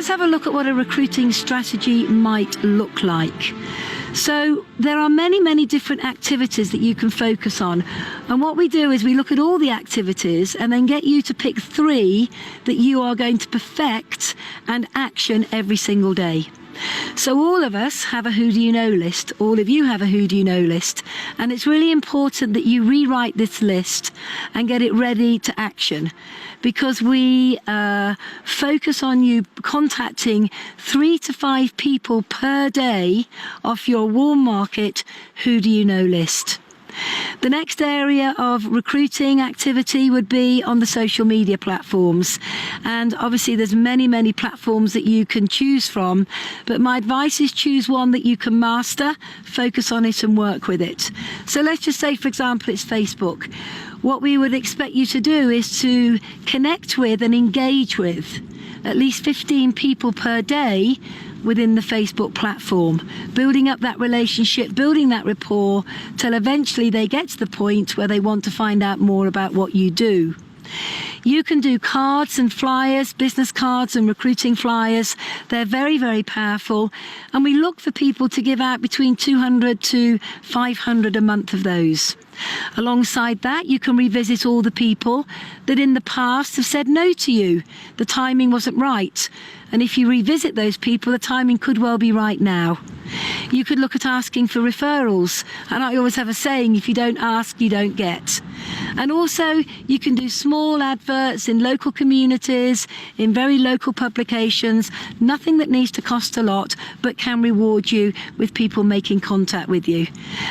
let's have a look at what a recruiting strategy might look like. So there are many, many different activities that you can focus on. And what we do is we look at all the activities and then get you to pick 3 that you are going to perfect and action every single day. So all of us have a who do you know list. All of you have a who do you know list. And it's really important that you rewrite this list and get it ready to action, because we focus on you contacting 3 to 5 people per day off your warm market who do you know list. The next area of recruiting activity would be on the social media platforms. And obviously there's many, many platforms that you can choose from, but my advice is choose one that you can master, focus on it and work with it. So let's just say, for example, it's Facebook. What we would expect you to do is to connect with and engage with at least 15 people per day within the Facebook platform, building up that relationship, building that rapport till eventually they get to the point where they want to find out more about what you do. You can do cards and flyers, business cards and recruiting flyers. They're very, very powerful. And we look for people to give out between 200 to 500 a month of those. Alongside that, you can revisit all the people that in the past have said no to you. The timing wasn't right. And if you revisit those people, the timing could well be right now. You could look at asking for referrals. And I always have a saying, if you don't ask, you don't get. And also, you can do small adverts in local communities, in very local publications, nothing that needs to cost a lot, but can reward you with people making contact with you.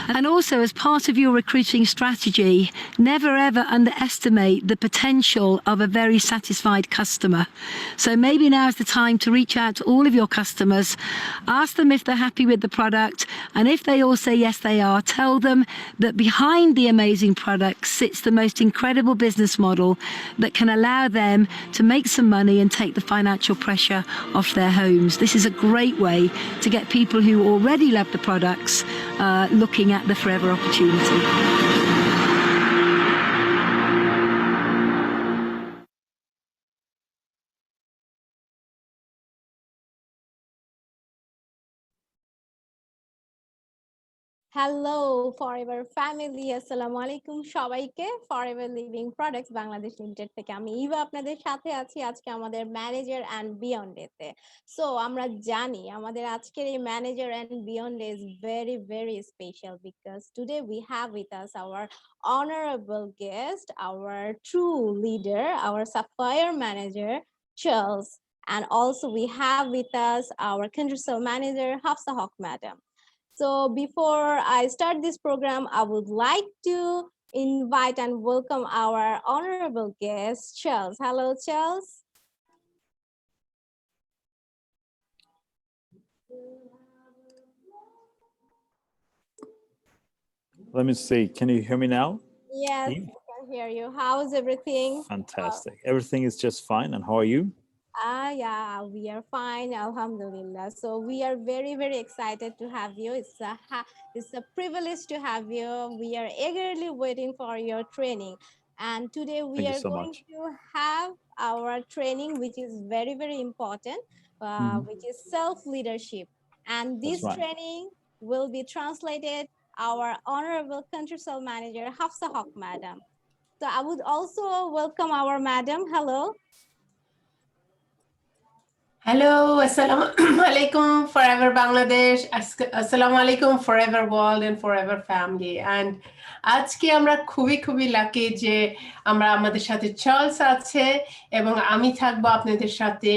And also, as part of your recruiting strategy, never ever underestimate the potential of a very satisfied customer. So maybe now's the time to reach out to all of your customers, ask them if they're happy with the product, and if they all say yes they are, tell them that behind the amazing product sits the most incredible business model that can allow them to make some money and take the financial pressure off their homes. This is a great way to get people who already love the products looking at the forever opportunity. Hello forever family, আসসালামু আলাইকুম সবাইকে। Forever living products Bangladesh limited থেকে আমি ইভা আপনাদের সাথে আছি আজকে আমাদের ম্যানেজার অ্যান্ড বিয়ন্ড ডেতে। সো আমরা জানি আমাদের আজকের এই manager and beyond day is very very special because today we have with us our honorable guest, our true leader, our supplier manager Charles, and also we have with us our country sales manager Hafsa Haq madam. So before I start this program, I would like to invite and welcome our honorable guest, Charles. Hello, Charles. Let me see. Can you hear me now? Yes, I can hear you. How's everything? Fantastic. Everything is just fine. And how are you? Yeah, we are fine, alhamdulillah. So we are very, very excited to have you. It's a privilege to have you. We are eagerly waiting for your training. And today we are going to have our training, which is very, very important, which is self-leadership. And this training will be translated our honorable country sales manager, Hafsa Haq madam. So I would also welcome our madam. Hello. Hello, assalamu alaikum forever Bangladesh, assalamu alaikum forever world and forever family. And আজকে আমরা খুবই lucky যে আমরা আমাদের সাথে Charles আছে এবং আমি থাকবো আপনাদের সাথে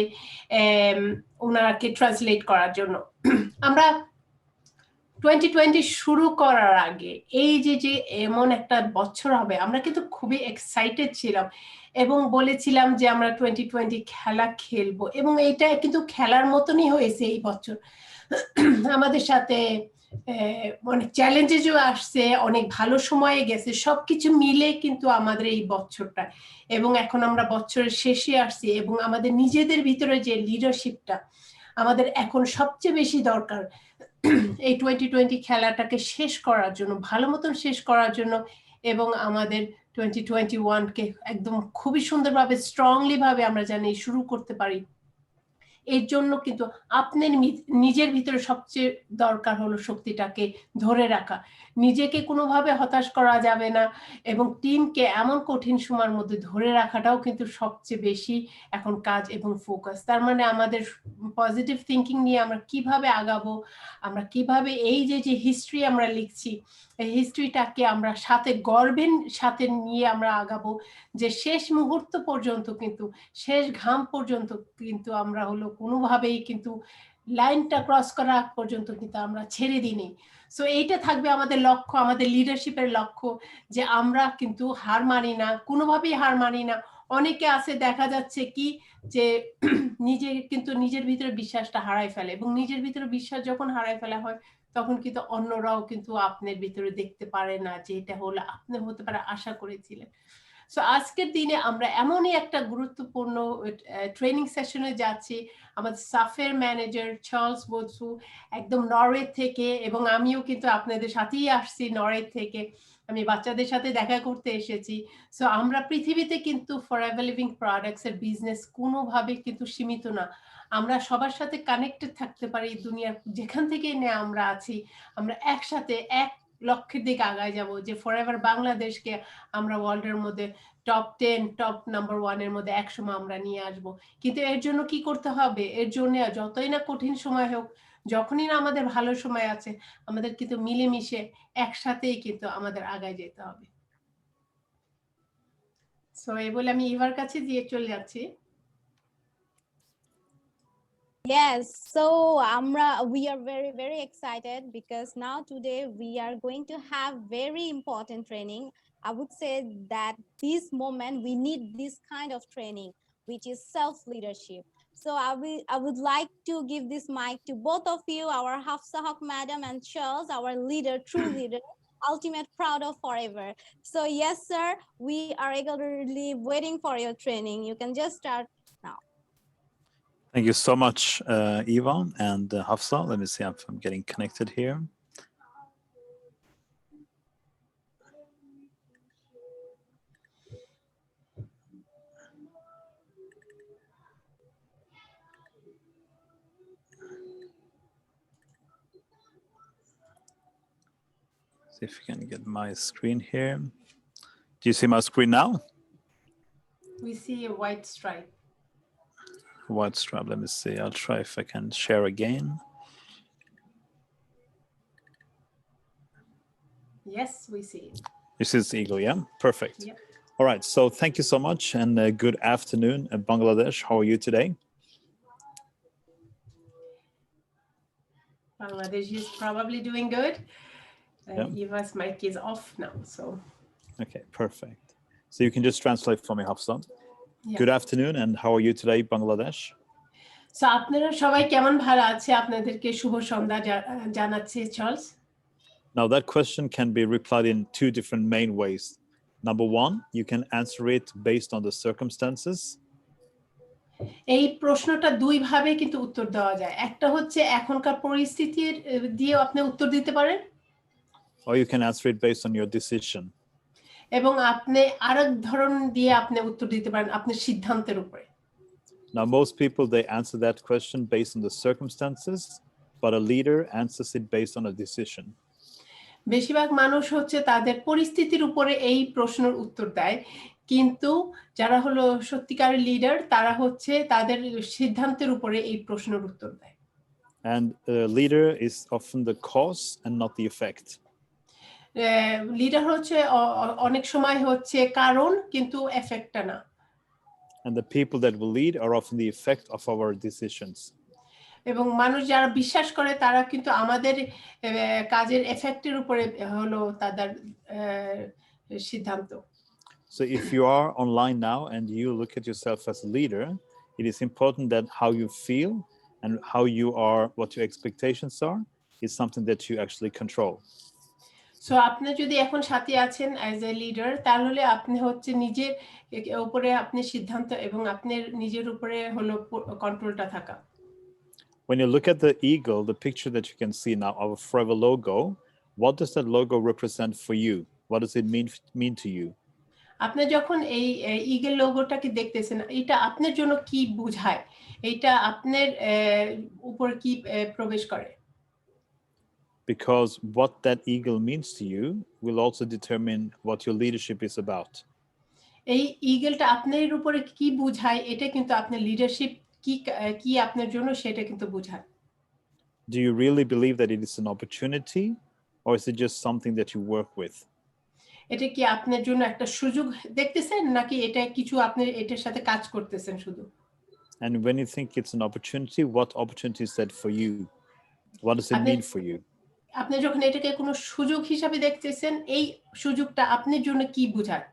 ওনাকে ট্রান্সলেট করার জন্য। আমরা 2020 শুরু করার আগে এই যে এমন একটা বছর হবে আমরা কিন্তু খুবই এক্সাইটেড ছিলাম এবং বলেছিলাম যে আমরা 2020 খেলা খেলবো এবং এটা কিন্তু খেলার মতনই হয়েছে। এই বছর আমাদের সাথে অনেক চ্যালেঞ্জেসও আসছে, অনেক ভালো সময়ে গেছে, সবকিছু মিলে কিন্তু আমাদের এই বছরটা এবং এখন আমরা বছরের শেষে আসছি এবং আমাদের নিজেদের ভিতরে যে লিডারশিপটা আমাদের এখন সবচেয়ে বেশি দরকার এই 2020 খেলাটাকে শেষ করার জন্য, ভালো মতন শেষ করার জন্য এবং আমাদের 2021 কে একদম খুবই সুন্দরভাবে স্ট্রংলি ভাবে আমরা জানি শুরু করতে পারি। এর জন্য কিন্তু আপনার নিজের ভিতরে সবচেয়ে দরকার হলো শক্তিটাকে ধরে রাখা। নিজেকে কোনোভাবে হতাশ করা যাবে না এবং টিমকে এমন কঠিন সময়ের মধ্যে ধরে রাখাটাও কিন্তু সবচেয়ে বেশি এখন কাজ এবং ফোকাস। তার মানে আমাদের পজিটিভ থিঙ্কিং নিয়ে আমরা কিভাবে আগাবো, আমরা কিভাবে এই যে হিস্ট্রি আমরা লিখছি এই হিস্ট্রিটাকে আমরা সাথে গর্বের সাথে নিয়ে আমরা আগাবো, যে শেষ মুহূর্ত পর্যন্ত কিন্তু শেষ ঘাম পর্যন্ত কিন্তু আমরা হলো কোনোভাবেই কিন্তু লাইনটা ক্রস করা আগ পর্যন্ত কিন্তু আমরা ছেড়ে দিইনি। সো এইটা থাকবে আমাদের লক্ষ্য, আমাদের লিডারশিপের লক্ষ্য, যে আমরা কিন্তু হার মানি না, কোনোভাবেই হার মানি না। অনেকে আছে দেখা যাচ্ছে কি যে নিজের ভিতরে বিশ্বাসটা হারাই ফেলে, এবং নিজের ভিতরে বিশ্বাস যখন হারাই ফেলা হয় তখন কিন্তু অন্যরাও কিন্তু আপনার ভিতরে দেখতে পারে না যে এটা হলো আপনি হতে পারে আশা করেছিলেন। সো আজকের দিনে আমরা এমনই একটা গুরুত্বপূর্ণ ট্রেনিং সেশনে যাচ্ছি। আমাদের সাফের ম্যানেজার চার্লস বোৎসু একদম নরওয়ে থেকে, এবং আমিও কিন্তু আপনাদের সাথেই আসছি নরওয়ে থেকে, আমি বাচ্চাদের সাথে দেখা করতে এসেছি। সো আমরা পৃথিবীতে কিন্তু ফরএভার লিভিং প্রোডাক্টস এর বিজনেস কোনোভাবে কিন্তু সীমিত না, আমরা সবার সাথে কানেক্টেড থাকতে পারি। দুনিয়ার যেখান থেকে আমরা আছি, আমরা একসাথে এক লক্ষ্যের দিকে আগায় যাব, যে ফরএভার বাংলাদেশকে আমরা ওয়ার্ল্ডের মধ্যে টপ 10 টপ নাম্বার 1 এর মধ্যে একসময় আমরা নিয়ে আসব। কিন্তু এর জন্য কি করতে হবে? এর জন্য যতই না কঠিন সময় হোক, যখনই না আমাদের ভালো সময় আছে, আমাদের কিন্তু মিলেমিশে একসাথেই কিন্তু আমাদের আগায় যেতে হবে। সো এই বলে আমি ইভার কাছে দিয়ে চলে যাচ্ছি। Yes, so we are very excited because now today we are going to have very important training. I would say that this moment we need this kind of training, which is self-leadership. So I would like to give this mic to both of you, our Hafsa Haq madam and Charles, our leader, true leader, ultimate proud of forever. So yes, sir, we are eagerly waiting for your training. You can just start now. Thank you so much, Eva and Hafsa. Let me see if I'm getting connected here. See if you can get my screen here. Do you see my screen now? We see a white stripe. White stripe. Let me see. I'll try if I can share again. Yes, we see it. This is Eagle, yeah? Perfect. Yep. All right. So thank you so much, and good afternoon, Bangladesh. How are you today? Bangladesh is probably doing good. Yeah. Eva's mic is off now, so. Okay, perfect. So you can just translate for me, Hafsa. Yeah. Good afternoon, and how are you today, Bangladesh? So আপনারা সবাই কেমন ভালো আছে? আপনাদেরকে শুভ সন্ধ্যা জানাচ্ছি, Charles. Now that question can be replied in two different main ways. Number one, you can answer it based on the circumstances. এই প্রশ্নটা দুই ভাবে কিন্তু উত্তর দেওয়া যায়। একটা হচ্ছে এখনকার পরিস্থিতির দিয়ে আপনি উত্তর দিতে পারেন, Or you can answer it based on your decision. এবং আপনি আরেক ধরন দিয়ে আপনি উত্তর দিতে পারেন আপনার সিদ্ধান্তের উপরে। Now most people, they answer that question based on the circumstances, but a leader answers it based on a decision. বেশিরভাগ মানুষ হচ্ছে তাদের পরিস্থিতির উপরে এই প্রশ্নের উত্তর দেয়, কিন্তু যারা হলো সত্যিকারের লিডার তারা হচ্ছে তাদের সিদ্ধান্তের উপরে এই প্রশ্নের উত্তর দেয়। And the leader is often the cause and not the effect. Leader হচ্ছে অনেক সময় হচ্ছে কারণ, কিন্তু এফেক্টটা না। And the people that will lead are often the effect of our decisions. এবং মানুষ যারা বিশ্বাস করে তারা কিন্তু আমাদের কাজের এফেক্টের উপরে হলো তাদের সিদ্ধান্ত। So if you are online now and you look at yourself as a leader, it is important that how you feel and how you are, what your expectations are, is something that you actually control. So আপনি যদি এখন সাথে আছেন as a leader, তাহলে আপনি হচ্ছে নিজের উপরে আপনি সিদ্ধান্ত এবং আপনার নিজের উপরে হলো কন্ট্রোলটা থাকা। When you look at the eagle, the picture that you can see now, our forever logo, what does that logo represent for you? What does it mean to you? আপনি যখন এই ঈগল লোগোটাকে দেখতেছেন, এটা আপনার জন্য কি বোঝায়? এটা আপনার উপর কি প্রবেশ করে? Because what that eagle means to you will also determine what your leadership is about. এই ঈগলটা আপনার উপরে কি বোঝায়, এটা কিন্তু আপনার লিডারশিপ কি আপনার জন্য সেটা কিন্তু বোঝায়। Do you really believe that it is an opportunity, or is it just something that you work with? এটা কি আপনার জন্য একটা সুযোগ দেখতেছেন, নাকি এটা কিছু আপনি এটার সাথে কাজ করতেছেন শুধু? And when you think it's an opportunity, what opportunity is that for you? What does it আপনি mean for you? আপনি যখন এটাকে কোনো সুযোগ হিসাবে দেখতেছেন, এই সুযোগটা আপনার জন্য কি বোঝায়?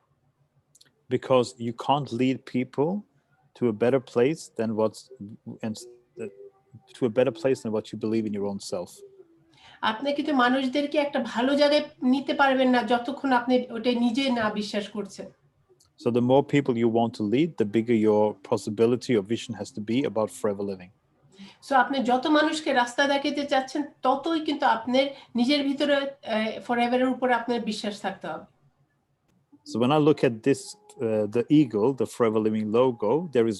Because you can't lead people to a better place than to a better place than what you believe in your own self. আপনি কিন্তু মানুষদেরকে একটা ভালো জায়গায় নিতে পারবেন না যতক্ষণ আপনি ওটা নিজে না বিশ্বাস করছেন। So the more people you want to lead, the bigger your possibility or vision has to be about forever living. So আপনি যত মানুষকে রাস্তা দেখাতে চাচ্ছেন, ততই কিন্তু আপনার নিজের ভিতরে ফরএভারের উপরে আপনার বিশ্বাস থাকতে হবে। So when I look at this, the eagle, the forever living logo, there is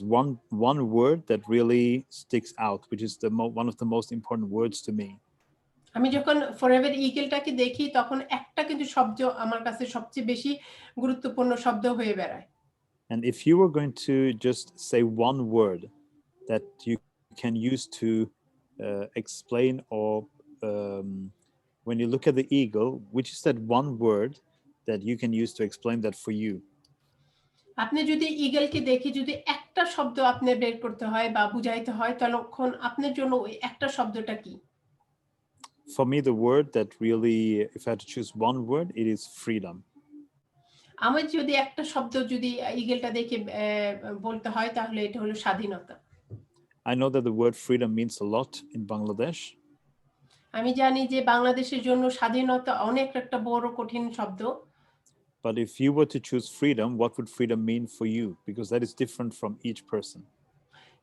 one word that really sticks out, which is one of the most important words to me. আমি যখন ফরএভার ঈগলটাকে দেখি, তখন একটা কিন্তু শব্দ আমার কাছে সবচেয়ে বেশি গুরুত্বপূর্ণ শব্দ হয়ে বেড়ায়। And if you were going to just say one word that you can use to explain, or when you look at the eagle, which is that one word that you can use to explain that for you? আপনি যদি ঈগলকে দেখে যদি একটা শব্দ আপনার বের করতে হয় বা বুঝাইতে হয়, তখন আপনার জন্য ওই একটা শব্দটা কি? For me, the word that really, if I had to choose one word, it is freedom. আমার যদি একটা শব্দ যদি ঈগলটা দেখে বলতে হয়, তাহলে এটা হলো স্বাধীনতা। I know that the word freedom means a lot in Bangladesh. আমি জানি যে বাংলাদেশের জন্য স্বাধীনতা অনেক একটা বড় কঠিন শব্দ। But if you were to choose freedom, what would freedom mean for you? Because that is different from each person.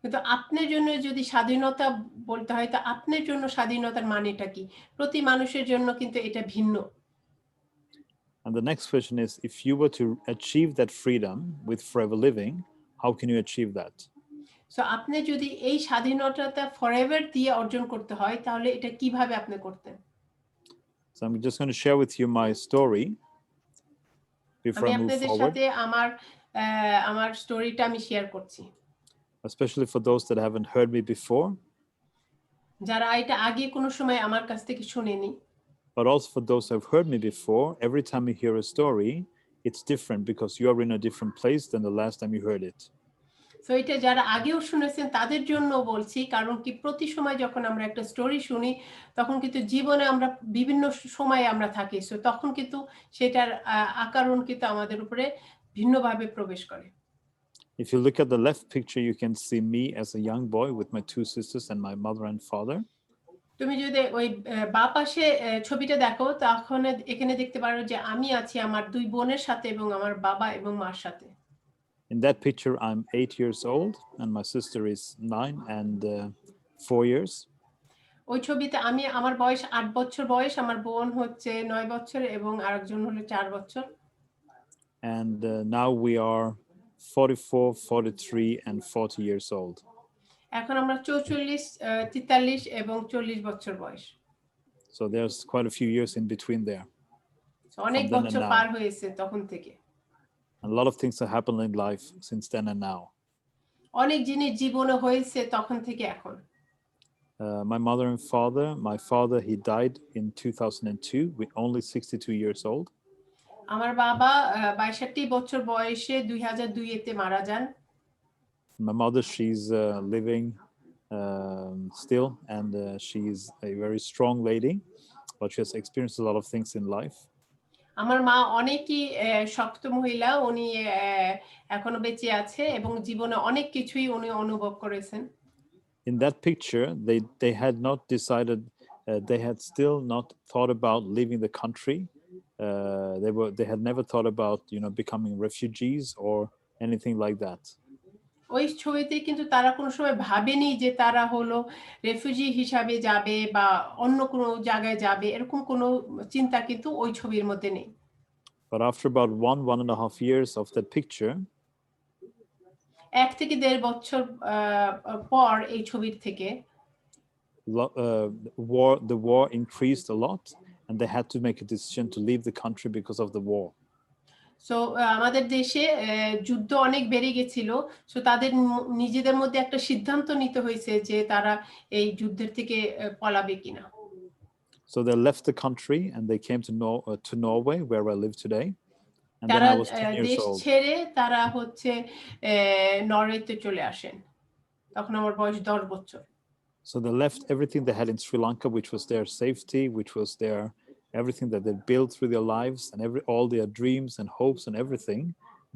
কিন্তু আপনার জন্য যদি স্বাধীনতা বলতে হয়, তা আপনার জন্য স্বাধীনতার মানেটা কি? প্রতি মানুষের জন্য কিন্তু এটা ভিন্ন। And the next question is, if you were to achieve that freedom with forever living, how can you achieve that? So আপনি যদি এই স্বাধীনতাটা ফরএভার দিয়ে অর্জন করতে হয়, তাহলে এটা কিভাবে আপনি করতেন? So I'm just going to share with you my story before আমি I move আপনাদের forward, সাথে আমার স্টোরিটা আমি শেয়ার করছি। especially for those that haven't heard me before, যারা এটা আগে কোনো সময় আমার কাছ থেকে শুনেনি। but also for those who have heard me before. Every time you hear a story, it's different because you are in a different place than the last time you heard it. So এটা যারা আগেও শুনেছেন তাদের জন্য বলছি, কারণ কি প্রতি সময় যখন আমরা একটা স্টোরি শুনি, তখন কিন্তু জীবনে আমরা বিভিন্ন সময়ে আমরা থাকি। সো তখন কিন্তু সেটার আকারণ কিন্তু আমাদের উপরে ভিন্নভাবে প্রবেশ করে। If you look at the left picture, you can see me as a young boy with my two sisters and my mother and father. তুমি যদি ওই বাঁ পাশে ছবিটা দেখো, তখন এখানে দেখতে পারো যে আমি আছি আমার দুই বোনের সাথে এবং আমার বাবা এবং মার সাথে। In that picture, I'm 8 years old and my sister is 9 and 4 years. ওই ছবিতে আমার বয়স 8 বছর বয়স, আমার বোন হচ্ছে 9 বছর এবং আরেকজন হলো 4 বছর। And now we are 44, 43 and 40 years old. এখন আমরা 44, 43 এবং 40 বছর বয়স। So there's quite a few years in between there. অনেক From then and বছর now. পার হয়েছে তখন থেকে। A lot of things have happened in life since then and now. অনেক জিনিস জীবনে হয়েছে তখন থেকে এখন। My mother and father, my father, he died in 2002 with only 62 years old. আমার বাবা 62 বছর বয়সে 2002 মারা যান। My mother, she's living still, and she's a very strong lady, but she has experienced a lot of things in life. আমার মা অনেকই শক্ত মহিলা, উনি এখনো বেঁচে আছে এবং জীবনে অনেক কিছুই উনি অনুভব করেছেন। In that picture, they had not decided, they had still not thought about leaving the country. They had never thought about, becoming refugees or anything like that. ওই ছবিতে কিন্তু তারা কোনো সময় ভাবেনি যে তারা হলো রেফিউজি হিসাবে যাবে বা অন্য কোনো জায়গায় যাবে, এরকম কোনো চিন্তা কিন্তু ওই ছবির মধ্যে নেই। But after about 1.5 years of that picture, 1 থেকে 1.5 বছর পর এই ছবির থেকে the war increased a lot, and they had to make a decision to leave the country because of the war. So আমাদের দেশে যুদ্ধ অনেক বেড়ে গেছিল, সো তাদের নিজেদের মধ্যে একটা সিদ্ধান্ত নিতে হয়েছে যে তারা এই যুদ্ধের থেকে পলাবে কিনা। So they left the country and they came to Norway, where I live today. And then তারা I was 10 years দেশ old. ছেড়ে তারা হচ্ছে নরওয়েতে চলে আসেন, তখন আমার বয়স 10 বছর। So they left everything they had in Sri Lanka, which was their safety, which was their everything that they built through their lives, and all their dreams and hopes and everything.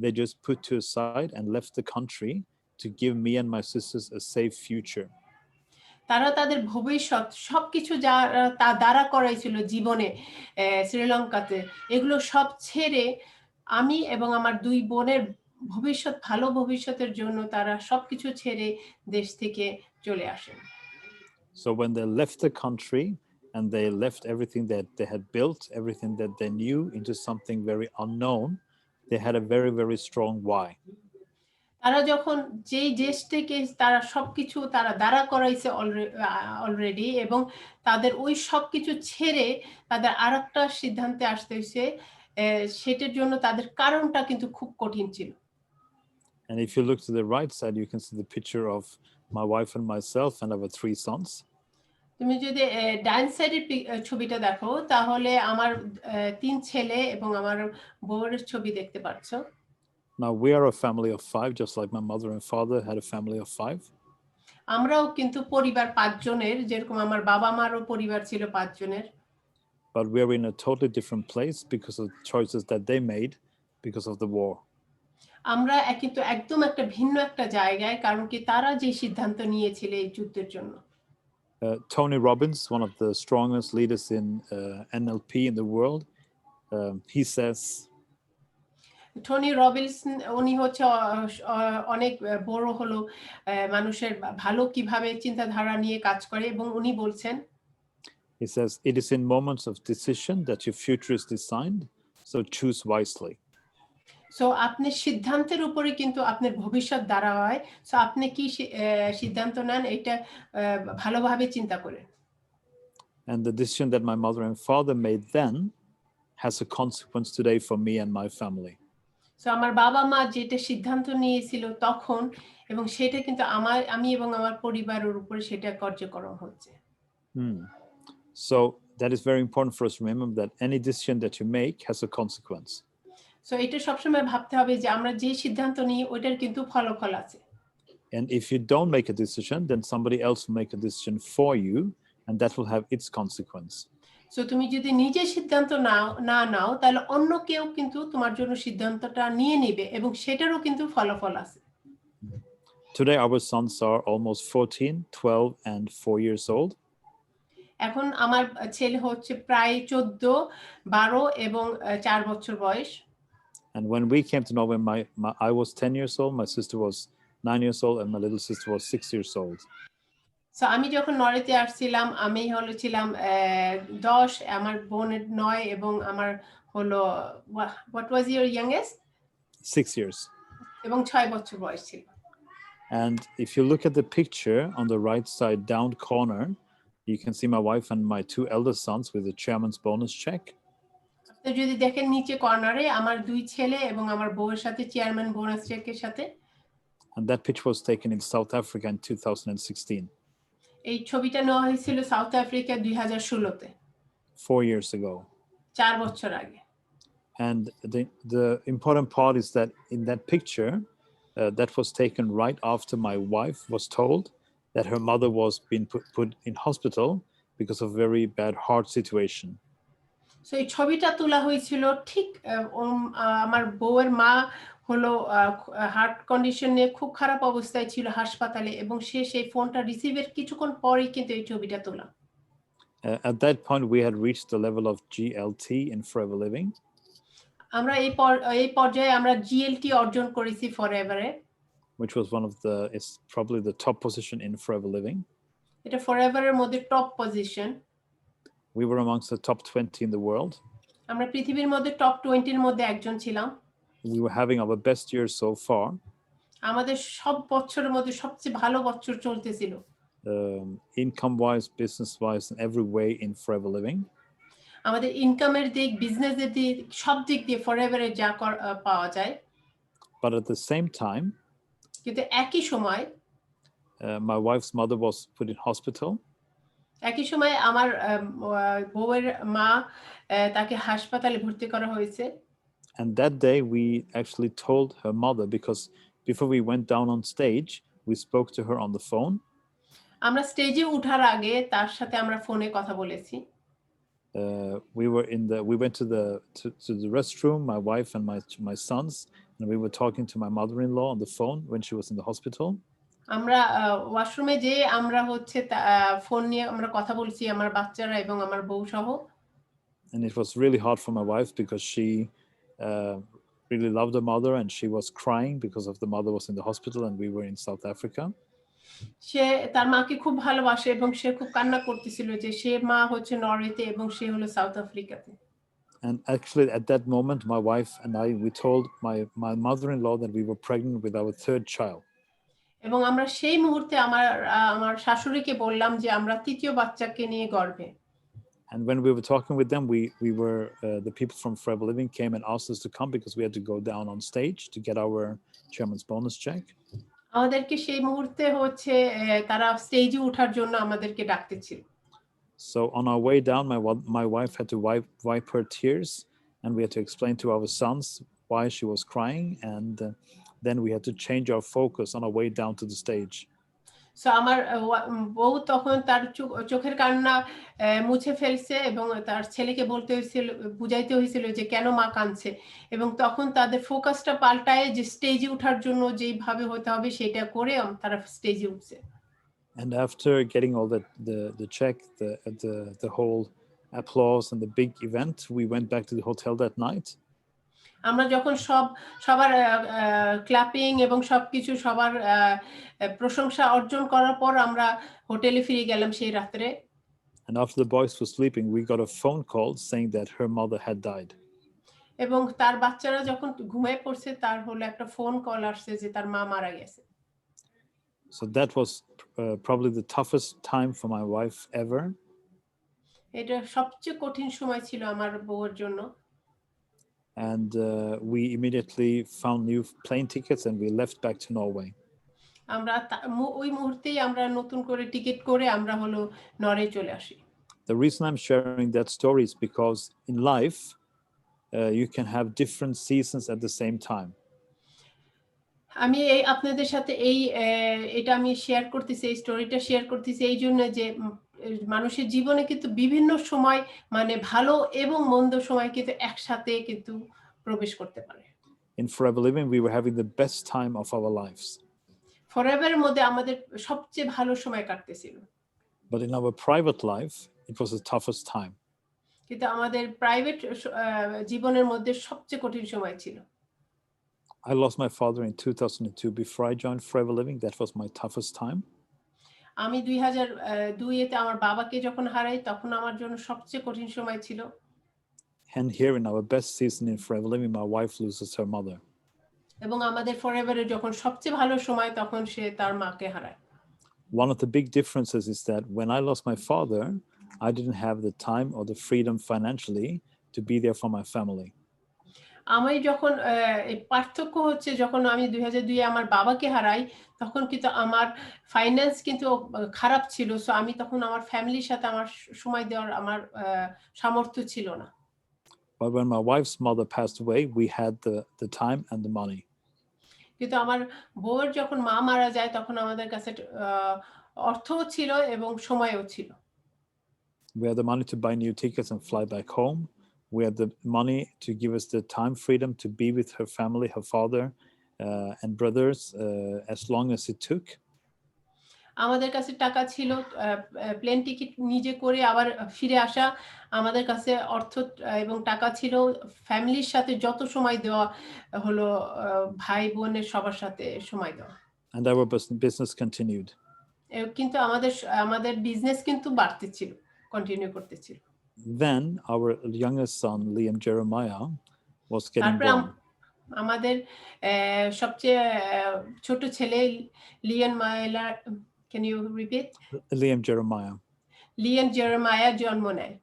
They just put to a side and left the country to give me and my sisters a safe future. তারা তাদের ভবিষ্যৎ সবকিছু যা দ্বারা করাইছিল জীবনে শ্রীলঙ্কাতে, এগুলো সব ছেড়ে আমি এবং আমার 2 বোনের ভবিষ্যৎ, ভালো ভবিষ্যতের জন্য তারা সবকিছু ছেড়ে দেশ থেকে চলে আসেন। So when they left the country and they left everything that they had built, everything that they knew, into something very unknown, they had a very, very strong why. তারা যখন যেই দেশ থেকে তারা সবকিছু তারা দ্বারা করাইছে অলরেডি, এবং তাদের ওই সবকিছু ছেড়ে তাদের আরেকটা সিদ্ধান্তে আসতে হয়েছে, সেটার জন্য তাদের কারণটা কিন্তু খুব কঠিন ছিল। And if you look to the right side, you can see the picture of my wife and myself and our 3 sons. তুমি যদি ডান সাইডের ছবিটা দেখো, তাহলে আমার 3 ছেলে এবং আমার বউয়ের ছবি দেখতে পাচ্ছ। Now we are a family of 5, just like my mother and father had a family of 5. আমরাও কিন্তু পরিবার 5 জনের, যেরকম আমার বাবা মারও পরিবার ছিল 5 জনের। But we are in a totally different place because of the choices that they made because of the war. আমরা কিন্তু একদম একটা ভিন্ন একটা জায়গায়, কারণ কি তারা যে সিদ্ধান্ত নিয়েছিল এই যুদ্ধের জন্য। Tony Robbins, one of the strongest leaders in NLP in the world, he says, Tony Robbins উনি হচ্ছে অনেক বড় হলো মানুষের ভালো কিভাবে চিন্তাধারা নিয়ে কাজ করে, এবং উনি বলছেন, he says, it is in moments of decision that your future is designed, so choose wisely. So আপনি সিদ্ধান্তের উপরে কিন্তু আপনার ভবিষ্যৎ দাঁড়া হয়। সো আপনি কি সিদ্ধান্ত নেন, এটা ভালোভাবে চিন্তা করেন। And the decision that my mother and father made then has a consequence today for me and my family. So আমার বাবা মা যেটা সিদ্ধান্ত নিয়েছিল তখন, এবং সেটা কিন্তু আমি এবং আমার পরিবারের উপরে সেটা কার্যকরম হচ্ছে। So that is very important for us to remember, that any decision that you make has a consequence. So এটা সবসময় ভাবতে হবে যে আমরা যে সিদ্ধান্ত নিই ওইটার কিন্তু ফলাফল আছে। And if you don't make a decision, then somebody else will make a decision for you, and that will have its consequence. So তুমি যদি নিজে সিদ্ধান্ত না নাও, তাহলে অন্য কেউ কিন্তু তোমার জন্য সিদ্ধান্তটা নিয়ে নেবে, এবং সেটারও কিন্তু ফলাফল আছে। Today our sons are almost 14, 12 and 4 years old. এখন আমার ছেলে হচ্ছে প্রায় 14, 12 এবং 4 বছর বয়স। And when we came to Norway, I was 10 years old, my sister was 9 years old, and my little sister was 6 years old. So আমি যখন নরওয়েতে আসছিলাম, আমি ছিলাম 10, আমার বোনের 9, এবং আমার হলো what was your youngest? 6 years. এবং 6 বছর বয়স ছিল। And if you look at the picture on the right side down corner, you can see my wife and my 2 elder sons with the chairman's bonus check. তো যদি দেখেন নিচে কর্নারে আমার 2 ছেলে এবং আমার বউয়ের সাথে চেয়ারম্যান বোনাস চেকের সাথে। And that picture was taken in South Africa in 2016. এই ছবিটা নেওয়া হয়েছিল সাউথ আফ্রিকা 2016-তে, 4 years ago. 4 বছর আগে। And the important part is that in that picture, that was taken right after my wife was told that her mother was being put in hospital because of very bad heart situation. So এই ছবিটা তোলা হয়েছিল ঠিক আমার বউয়ের মা হলো heart কন্ডিশনে খুব খারাপ অবস্থায় ছিল হাসপাতালে, এবং সেই ফোনটা রিসিভের কিছুক্ষণ পরেই কিন্তু এই ছবিটা তোলা। At that point we had reached the level of GLT in Forever Living. আমরা এই পর্যায়ে আমরা GLT অর্জন করেছি ফরএভারে, which was is probably the top position in Forever Living. এটা ফরএভারের মধ্যে top position. We were amongst the top 20 in the world. আমরা পৃথিবীর মধ্যে টপ 20 এর মধ্যে একজন ছিলাম। We were having our best year so far. আমাদের সব বছরের মধ্যে সবচেয়ে ভালো বছর চলতেছিল। Income-wise, business-wise, in every way in Forever Living. আমাদের ইনকামের দিক, বিজনেসের দিক, সব দিক দিয়ে ফরএভারে যা পাওয়া যায়। But at the same time, কিন্তু একই সময় my wife's mother was put in hospital. একই সময় আমার বউয়ের মা তাকে হাসপাতালে ভর্তি করা হয়েছে। And that day we actually told her mother, because before we went down on stage, we spoke to her on the phone. আমরা স্টেজে ওঠার আগে তার সাথে আমরা ফোনে কথা বলেছি। We went to the restroom, my wife and my sons, and we were talking to my mother-in-law on the phone when she was in the hospital. আমরা ওয়াশরুমে যেয়ে আমরা হচ্ছে ফোন নিয়ে আমরা কথা বলছি, আমার বাচ্চারা এবং আমার বউ সহ। And it was really hard for my wife because she really loved her mother, and she was crying because of the mother was in the hospital and we were in South Africa. সে তার মাকে খুব ভালোবাসে এবং সে খুব কান্না করতেছিল যে সে মা হচ্ছে নরওয়েতে এবং সে হলো south আফ্রিকাতে। And actually at that moment my wife and we told my mother-in-law that we were pregnant with our third child. এবং আমরা সেই মুহূর্তে আমার শাশুড়িকে বললাম যে আমরা তৃতীয় বাচ্চাকে নিয়ে গর্ভে। And when we were talking with them, we were the people from Forever Living came and asked us to come because we had to go down on stage to get our chairman's bonus check. আমাদেরকে সেই মুহূর্তে হচ্ছে তারা স্টেজে ওঠার জন্য আমাদেরকে ডাকতেছিল। So on our way down, my wife had to wipe her tears, and we had to explain to our sons why she was crying, and then we had to change our focus on our way down to the stage. So আমার বউ তখন তার চোখের কান্না মুছে ফেলছে এবং তার ছেলেকে বুঝাইতে হয়েছিল যে কেন মা কাঁদছে, এবং তখন তাদের ফোকাসটা পাল্টায় যে স্টেজে ওঠার জন্য যেভাবে হতে হবে সেটা করে তারা স্টেজে উঠছে। And after getting all the check, the whole applause and the big event, we went back to the hotel that night. আমরা যখন সবার ক্ল্যাপিং এবং সবকিছু সবার প্রশংসা অর্জন করার পর আমরা হোটেলে ফিরে গেলাম সেই রাত্রে। And after the boys were sleeping, we got a phone call saying that her mother had died. এবং তার বাচ্চারা যখন ঘুমিয়ে পড়ছে তার হলো একটা ফোন কল আসছে যে তার মা মারা গেছে। So that was probably the toughest time for my wife ever. এটা সবচেয়ে কঠিন সময় ছিল আমার বউয়ের জন্য। And we immediately found new plane tickets and we left back to Norway. আমরা ওই মুহূর্তেই আমরা নতুন করে টিকিট করে আমরা হলো নরওয়ে চলে আসি। The reason I'm sharing that story is because in life you can have different seasons at the same time. আমি আপনাদের সাথে এটা আমি শেয়ার করতেছি, এই স্টোরিটা শেয়ার করতেছি এই জন্য যে মানুষের জীবনে কিন্তু বিভিন্ন সময় মানে ভালো এবং মন্দ সময় কিন্তু একসাথে কিন্তু প্রবেশ করতে পারে। In Forever Living, we were having the best time of our lives. ফরএভারের মধ্যে আমাদের সবচেয়ে ভালো সময় কাটতেছিল। But in our private life, it was the toughest time. কিন্তু আমাদের প্রাইভেট জীবনের মধ্যে সবচেয়ে কঠিন সময় ছিল। I lost my father in 2002 before I joined Forever Living. That was my toughest time. আমি 2002-তে আমার বাবাকে যখন হারাই তখন আমার জন্য সবচেয়ে কঠিন সময় ছিল। And here in our best season in Forever Living, my wife loses her mother. এবং আমাদের ফরএভারে যখন সবচেয়ে ভালো সময় তখন সে তার মাকে হারায়। One of the big differences is that when I lost my father, I didn't have the time or the freedom financially to be there for my family. আমি যখন পার্থক্য হচ্ছে যখন আমি 2002-এ আমার বাবাকে হারাই তখন কিন্তু আমার ফাইন্যান্স কিন্তু খারাপ ছিল, সো আমি তখন আমার ফ্যামিলির সাথে আমার সময় দেওয়ার আমার সামর্থ্য ছিল না। But when my wife's mother passed away, we had the time and the money. কিন্তু আমার বউয়ের যখন মা মারা যায় তখন আমাদের কাছে অর্থও ছিল এবং সময়ও ছিল। We had the money to buy new tickets and fly back home. We had the money to give us the time freedom to be with her family, her father and brothers as long as it took. আমাদের কাছে টাকা ছিল plane ticket নিজে করে আবার ফিরে আসা, আমাদের কাছে অর্থ এবং টাকা ছিল ফ্যামিলির সাথে যত সময় দেওয়া হলো ভাই বোনের সবার সাথে সময় দেওয়া। And our business continued. কিন্তু আমাদের বিজনেস কিন্তু বাড়তেছিল, কন্টিনিউ করতেছিল। Then our youngest son, Liam Jeremiah, was getting তারপরে born. আমাদের সবচেয়ে ছোট ছেলে লিয়ন মায়লা, can you repeat? Liam Jeremiah. Liam Jeremiah জন্ম নেয়।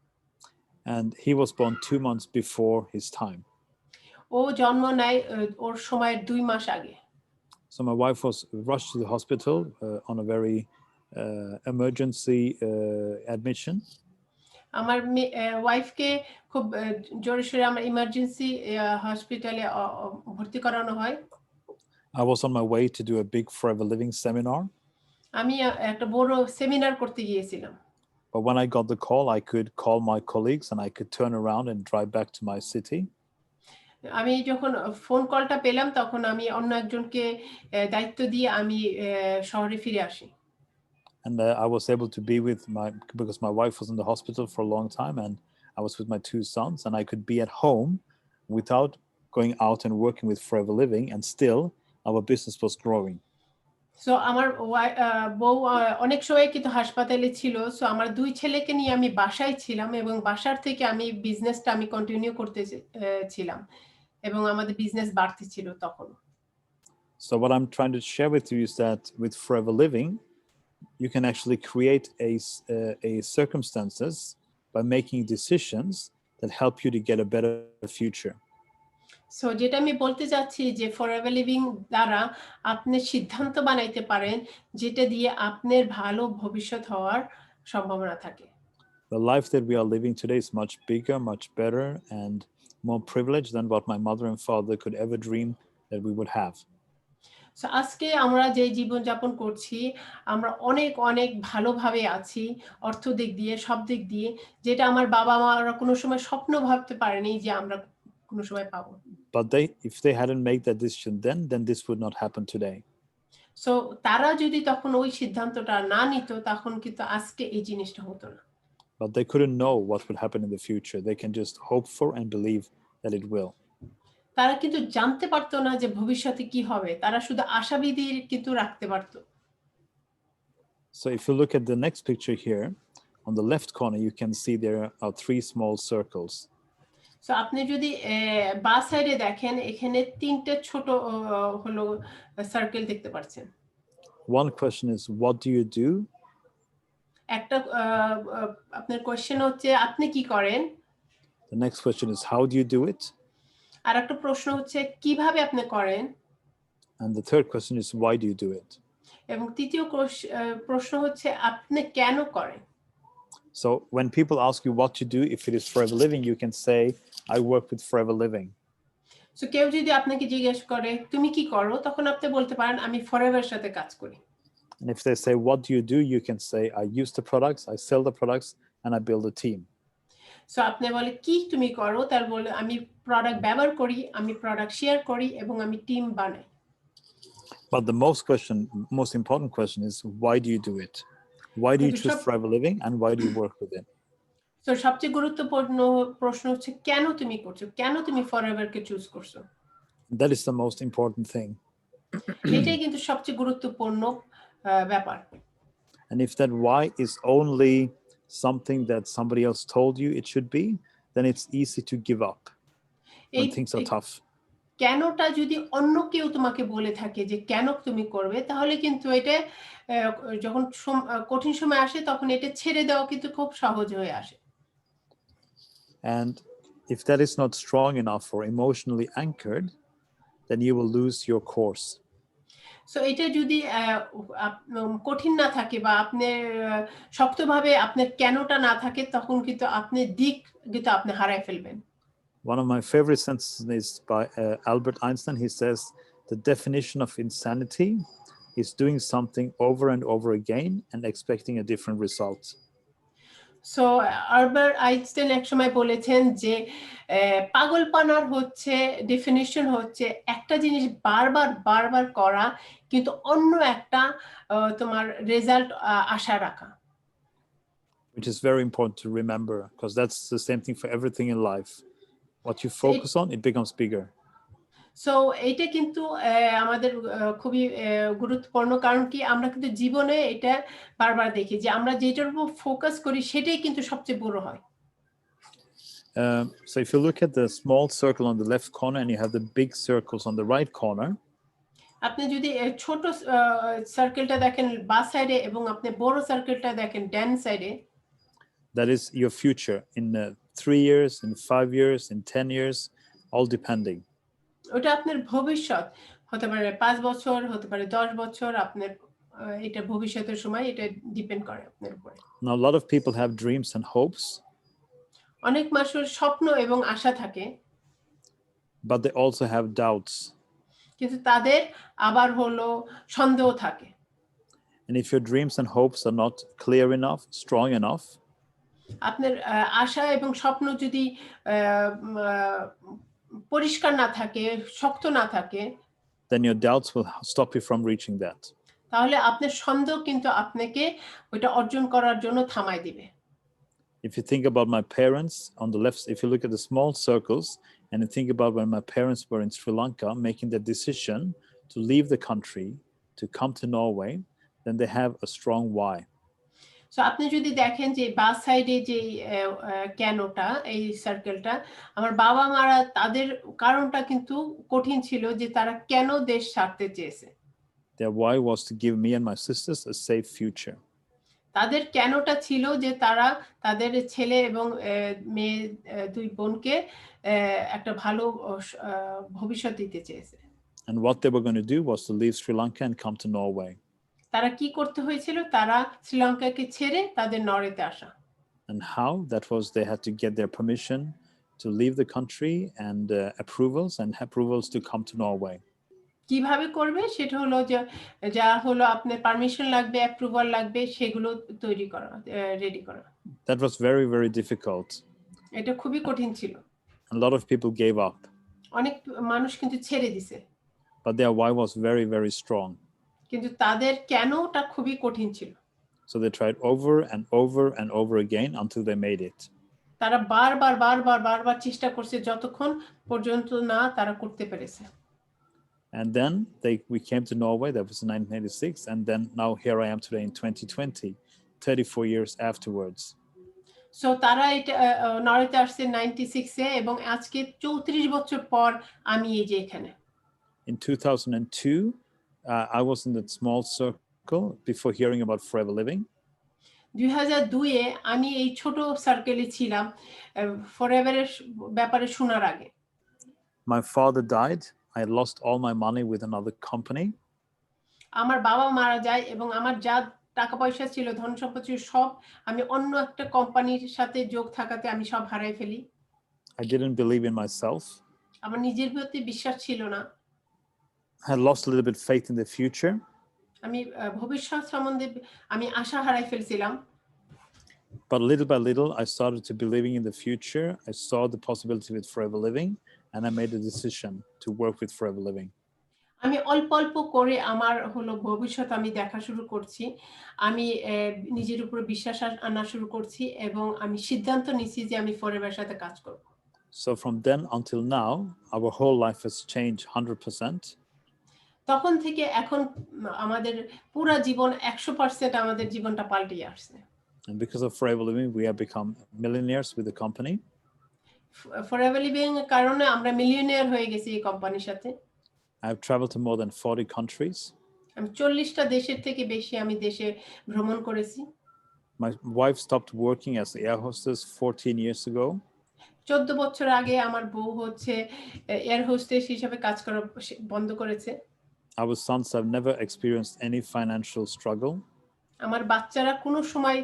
And he was born 2 months before his time. ও জন্ম নেয় ওর সময়ের 2 মাস আগে। So my wife was rushed to the hospital on a very emergency admission. আমার ওয়াইফকে খুব জোরে সোরে আমরা ইমার্জেন্সি হসপিটালে ভর্তি করানো হয়। I was on my way to do a big Forever Living seminar. আমি একটা বড় সেমিনার করতে গিয়েছিলাম। But when I got the call, I could call my colleagues and I could turn around and drive back to my city. আমি যখন phone কলটা পেলাম তখন আমি অন্য একজনকে দায়িত্ব দিয়ে আমি শহরে ফিরে আসি। And I was able to be with because my wife was in the hospital for a long time, and I was with my 2 sons, and I could be at home without going out and working with Forever Living, and still our business was growing. So আমার বউ অনেক সময় কিন্তু হাসপাতালে ছিল, so আমার 2 ছেলেকে নিয়ে আমি বাসায় ছিলাম এবং বাসার থেকে আমি বিজনেসটা আমি কন্টিনিউ করতে ছিলাম এবং আমাদের বিজনেস বাড়তে ছিল তখন। So what I'm trying to share with you is that with Forever Living, you can actually create a circumstances by making decisions that help you to get a better future. So যেটা আমি বলতে চাচ্ছি যে forever living দ্বারা আপনি সিদ্ধান্ত বানাইতে পারেন যেটা দিয়ে আপনার ভালো ভবিষ্যৎ হওয়ার সম্ভাবনা থাকে। The life that we are living today is much bigger, much better, and more privileged than what my mother and father could ever dream that we would have. So আজকে আমরা যে জীবন যাপন করছি আমরা অনেক অনেক ভালোভাবে আছি, অর্থ দিক দিয়ে সব দিক দিয়ে, যেটা আমার বাবা মারা কোনো সময় স্বপ্ন ভাবতে পারেনি যে আমরা কোনো সময় পাবো। But if they hadn't made that decision then this would not happen today. So তারা যদি তখন ওই সিদ্ধান্তটা না নিত তখন কিন্তু আজকে এই জিনিসটা হতো না। But they couldn't know what would happen in the future. They can just hope for and believe that it will. তারা কিন্তু জানতে পারতো না যে ভবিষ্যতে কি হবে, তারা শুধু আশাবাদী কিন্তু রাখতে পারতো। So if you look at the next picture here, on the left corner you can see there are 3 small circles. So আপনি যদি বাঁ সাইডে দেখেন এখানে 3টে ছোট হলো সার্কেল দেখতে পাচ্ছেন। One question is, what do you do? একটা আপনার কোশ্চেন হচ্ছে আপনি কি করেন? The next question is, how do you do it? আর একটা প্রশ্ন হচ্ছে কিভাবে আপনি করেন? And the third question is, why do you do it? এবং তৃতীয় প্রশ্ন হচ্ছে আপনি কেন করেন? So when people ask you what to do, if it is Forever Living, you can say, I work with Forever Living. So কেউ যদি আপনাকে জিজ্ঞেস করে তুমি কি করো, তখন আপনি বলতে পারেন আমি ফরএভার সাথে কাজ করি। And if they say, what do you do? You can say, I use the products, I sell the products, and I build a team. So আপনি বলে কি তুমি করো, তার বলে আমি প্রোডাক্ট ব্যবহার করি, আমি প্রোডাক্ট শেয়ার করি এবং আমি টিম বানাই। But the most important question is, why do you do it? Why do you choose Forever Living, and why do you work with it? So সবচেয়ে গুরুত্বপূর্ণ প্রশ্ন হচ্ছে কেন তুমি করছো, কেন তুমি ফরএভারকে চুজ করছো? That is the most important thing. এটাই কিন্তু সবচেয়ে গুরুত্বপূর্ণ ব্যাপার। And if that why is only something that somebody else told you it should be, then it's easy to give up when things are tough. কেনটা যদি অন্য কেউ তোমাকে বলে থাকে যে কেন তুমি করবে, তাহলে কিন্তু এটা যখন কঠিন সময় আসে তখন এটা ছেড়ে দেওয়া কিন্তু খুব সহজ হয়ে আসে। And if that is not strong enough or emotionally anchored, then you will lose your course. So এটা যদি কঠিন না থাকে বা আপনার শক্তভাবে আপনার কেনটা না থাকে, তখন কিন্তু আপনি দিক কিন্তু আপনি হারায় ফেলবেন। One of my favorite sentences is by Albert Einstein. He says, the definition of insanity is doing something over and over again and expecting a different result. So Albert Einstein একসময় বলেছেন যে পাগলপানার হচ্ছে ডেফিনিশন হচ্ছে একটা জিনিস বারবার বারবার করা কিন্তু অন্য একটা তোমার রেজাল্ট আশা রাখা। Which is very important to remember, because that's the same thing for everything in life. What you focus on, it becomes bigger. So এইটা কিন্তু আমাদের খুবই গুরুত্বপূর্ণ, কারণ কি আমরা কিন্তু জীবনে এটা বারবার দেখি যে আমরা যেটার উপর ফোকাস করি সেটাই কিন্তু সবচেয়ে বড় হয়। So if you look at the small circle on the left corner and you have the big circles on the right corner, আপনি যদি ছোট সার্কেলটা দেখেন বাঁ সাইডে এবং আপনি বড় সার্কেলটা দেখেন ডান সাইডে, that is your future in 3 years, in 5 years, in 10 years, all depending. ওটা আপনার ভবিষ্যৎ হতে পারে 5 বছর, হতে পারে 10 বছর, আপনার এটা ভবিষ্যতের সময় এটা ডিপেন্ড করে আপনার উপরে। Now, a lot of people have dreams and hopes, অনেক মানুষের স্বপ্ন এবং আশা থাকে, but they also have doubts. কিন্তু তাদের আবার হলো সন্দেহ থাকে। And if your dreams and hopes are not clear enough, strong enough, আপনার আশা এবং স্বপ্ন যদি পরিষ্কার না থাকে, শক্ত না থাকে, then your doubts will stop you from reaching that. তাহলে আপনার সন্দেহ কিন্তু আপনাকে ওটা অর্জন করার জন্য থামায় দিবে। If you think about my parents on the left, if you look at the small circles and you think about when my parents were in Sri Lanka making the decision to leave the country to come to Norway, then they have a strong why. So আপনি যদি দেখেন যে বাঁ সাইডে যে ক্যানোটা, এই সার্কেলটা, আমার বাবা মারা তাদের কারণটা কিন্তু কঠিন ছিল যে তারা কেন দেশ ছাড়তে চেয়েছে। Their why was to give me and my sisters a safe future. তাদের কেনটা ছিল যে তারা তাদের ছেলে এবং মেয়ে দুই বোনকে একটা ভালো ভবিষ্যৎ দিতে চেয়েছে। And what they were going to do was to leave Sri Lanka and come to Norway. তারা কি করতে হয়েছিল? তারা শ্রীলঙ্কাকে ছেড়ে তাদের নরওয়েতে আসা। And how? That was they had to get their permission to leave the country and approvals to come to Norway. কিভাবে করবে সেটা হলো যে যা হলো আপনার পারমিশন লাগবে, অ্যাপ্রুভাল লাগবে, সেগুলো তৈরি করা, রেডি করা। That was very, very difficult. এটা খুবই কঠিন ছিল। A lot of people gave up. অনেক মানুষ কিন্তু ছেড়ে দিছে। But their why was very, very strong. কিন্তু তাদের কেনটা খুবই কঠিন ছিল। So they tried over and over and over again until they made it. তারা বারবার চেষ্টা করছে যতক্ষণ পর্যন্ত না তারা করতে পেরেছে। And then we came to Norway. That was in 1986, and then now here I am today in 2020, 34 years afterwards. So তারা এটা নরওয়েতে আসছে 96 এ এবং আজকে 34 বছর পর আমি এই যে এখানে। In 2002, I was in that small circle before hearing about Forever Living. 2002 এ আমি এই ছোট সার্কেলে ছিলাম ফরএভারের ব্যাপারে শোনার আগে। My father died. I had lost all my money with another company. আমার বাবা মারা যায় এবং আমার যা টাকা পয়সা ছিল, ধন সম্পদ ছিল, সব আমি অন্য একটা কোম্পানির সাথে যোগ থাকাতে আমি সব হারাই ফেলি। I didn't believe in myself. আমার নিজের প্রতি বিশ্বাস ছিল না। I had lost a little bit faith in the future. আমি ভবিষ্যৎ সম্বন্ধে আমি আশা হারাই ফেলছিলাম। But little by little, I started to believing in the future. I saw the possibility with Forever Living, and I made a decision to work with Forever Living. আমি অল্প করে আমার হলো ভবিষ্যৎ আমি দেখা শুরু করছি। আমি নিজের উপর বিশ্বাস আনা শুরু করছি এবং আমি সিদ্ধান্ত নিয়েছি যে আমি ফরএভারের সাথে কাজ করব। So from then until now, our whole life has changed 100%. তখন থেকে এখন আমাদের পুরো জীবন 100% আমাদের জীবনটা পাল্টে আসছে। And because of Forever Living, we have become millionaires with the company. Forever living এর কারণে আমরা মিলিয়নিয়ার হয়ে গেছি এই কোম্পানির সাথে। I've traveled to more than 40 countries. আমি 40টা দেশের থেকে বেশি আমি দেশে ভ্রমণ করেছি। My wife stopped working as an air hostess 14 years ago. 14 বছর আগে আমার বউ হচ্ছে এয়ার হোস্টেস হিসেবে কাজ করা বন্ধ করেছে। Our sons have never experienced any financial struggle. আমার বাচ্চারা কোনো সময়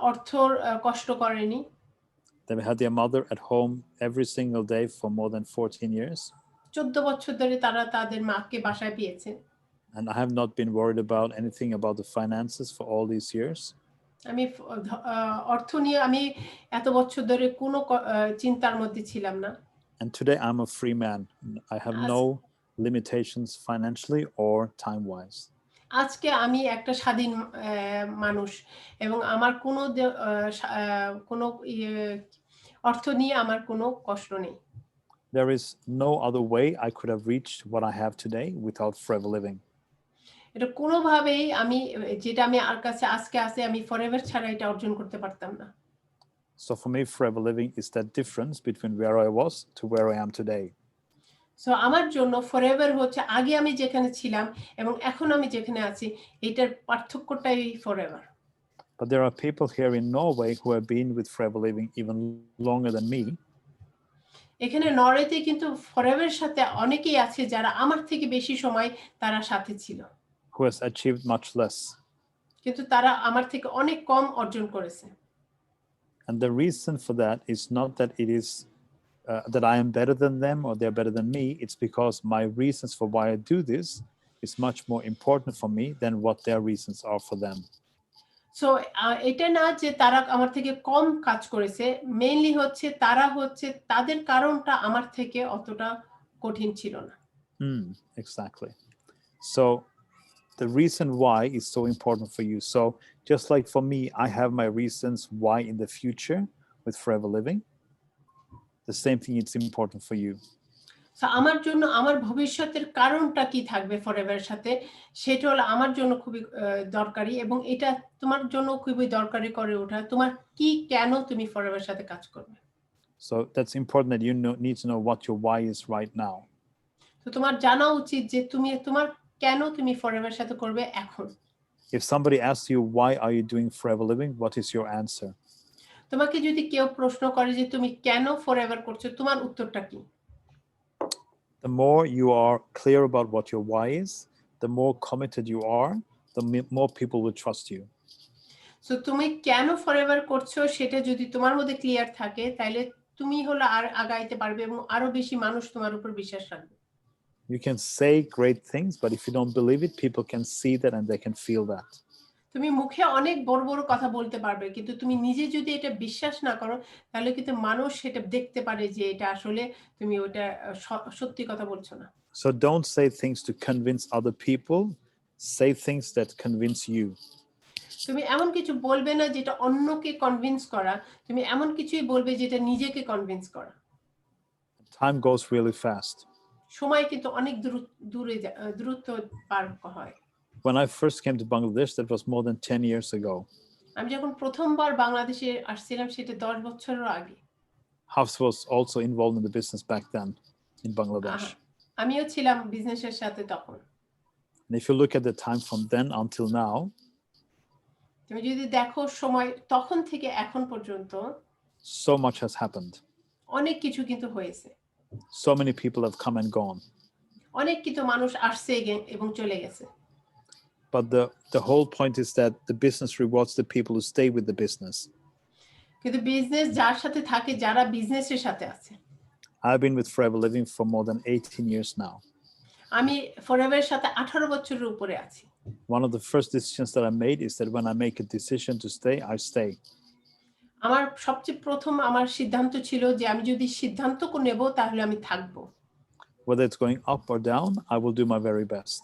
অর্থর কষ্ট করেনি। They've had their mother at home every single day for more than 14 years. 14 বছর ধরে তারা তাদের মাকে বাসায় পেয়েছে। And I have not been worried about anything about the finances for all these years. আমি অর্থ নিয়ে আমি এত বছর ধরে কোনো চিন্তার মধ্যে ছিলাম না। And today I'm a free man. I have no limitations financially or time-wise. আজকে আমি একটা স্বাধীন মানুষ এবং আমার কোনো অর্থ নিয়ে আমার কোনো কষ্ট নেই। There is no other way I could have reached what I have today without Forever Living. এটা কোনোভাবেই আমি যেটা আমি আর কাছে আজকে আছে আমি ফরএভার ছাড়া এটা অর্জন করতে পারতাম না। So for me, forever living is that difference between where I was to where I am today. So আমার জন্য ফরএভার হচ্ছে আগে আমি যেখানে ছিলাম এবং এখন আমি যেখানে আছি এটার পার্থক্যটাই forever. But there are people here in Norway who have been with forever living even longer than me. এখানে নরওয়েতে কিন্তু ফরএভারের সাথে অনেকেই আছে যারা আমার থেকে বেশি সময় তারা সাথে ছিল, Who has achieved much less. কিন্তু তারা আমার থেকে অনেক কম অর্জন করেছে। And the reason for that is not that it is that I am better than them or they're better than me. It's because my reasons for why I do this is much more important for me than what their reasons are for them. So এটা না যে তারা আমার থেকে কম কাজ করেছে, mainly হচ্ছে তারা হচ্ছে তাদের কারণটা আমার থেকে অতটা কঠিন ছিল না। Exactly. So the reason why is so important for you. So just like for me, I have my reasons why in the future with forever living. The same thing, it's important for you. So আমার জন্য আমার ভবিষ্যতের কারণটা কি থাকবে ফরএভারের সাথে, সেটা হলো আমার জন্য খুবই দরকারি এবং এটা তোমার জন্য খুবই দরকারি করে ওঠা তোমার কি কেন তুমি ফরএভারের সাথে কাজ করবে। So that's important that you need to know what your why is right now. তো তোমার জানা উচিত যে তুমি তোমার কেন তুমি ফরএভারের সাথে করবে এখন। If somebody asks you why are you doing forever living, what is your answer? তোমাকে যদি কেউ প্রশ্ন করে যে তুমি কেন ফরএভার করছো, তোমার উত্তরটা কি? The more you are clear about what your why is, the more committed you are, the more people will trust you. So তুমি কেন ফরএভার করছো সেটা যদি তোমার মধ্যে ক্লিয়ার থাকে তাহলে তুমি হলো আর আগাইতে পারবে এবং আরো বেশি মানুষ তোমার উপর বিশ্বাস রাখবে। You can say great things, but if you don't believe it, people can see that and they can feel that. তুমি মুখে অনেক বড় বড় কথা বলতে পারবে, কিন্তু তুমি নিজে যদি এটা বিশ্বাস না করো তাহলে কিন্তু মানুষ সেটা দেখতে পারে যে এটা আসলে তুমি ওটা সত্যি কথা বলছো না। So don't say things to convince other people, say things that convince you. তুমি এমন কিছু বলবে না যেটা অন্যকে কনভিন্স করা, তুমি এমন কিছুই বলবে যেটা নিজেকে কনভিন্স করা। Time goes really fast. সময় কিন্তু অনেক দ্রুত পার হয়। When I first came to Bangladesh, that was more than 10 years ago. আমি যখন প্রথমবার বাংলাদেশে আসছিলাম সেটা 10 বছরের আগে। Hafs was also involved in the business back then in Bangladesh. আমিও ছিলাম বিজনেসের সাথে তখন। And if you look at the time from then until now, তুমি যদি দেখো সময় তখন থেকে এখন পর্যন্ত so much has happened. অনেক কিছু কিন্তু হয়েছে। So many people have come and gone. অনেক কিছু মানুষ আসছে এবং চলে গেছে। But the whole point is that the business rewards the people who stay with the business. কিন্তু বিজনেস যার সাথে থাকে, যারা বিজনেসের সাথে আছে। I've been with Forever Living for more than 18 years now. আমি ফরএভারের সাথে 18 বছরের উপরে আছি। One of the first decisions that I made is that when I make a decision to stay, I stay. আমার সবচেয়ে প্রথম আমার সিদ্ধান্ত ছিল যে আমি যদি সিদ্ধান্ত নেব তাহলে আমি থাকব। Whether it's going up or down, I will do my very best.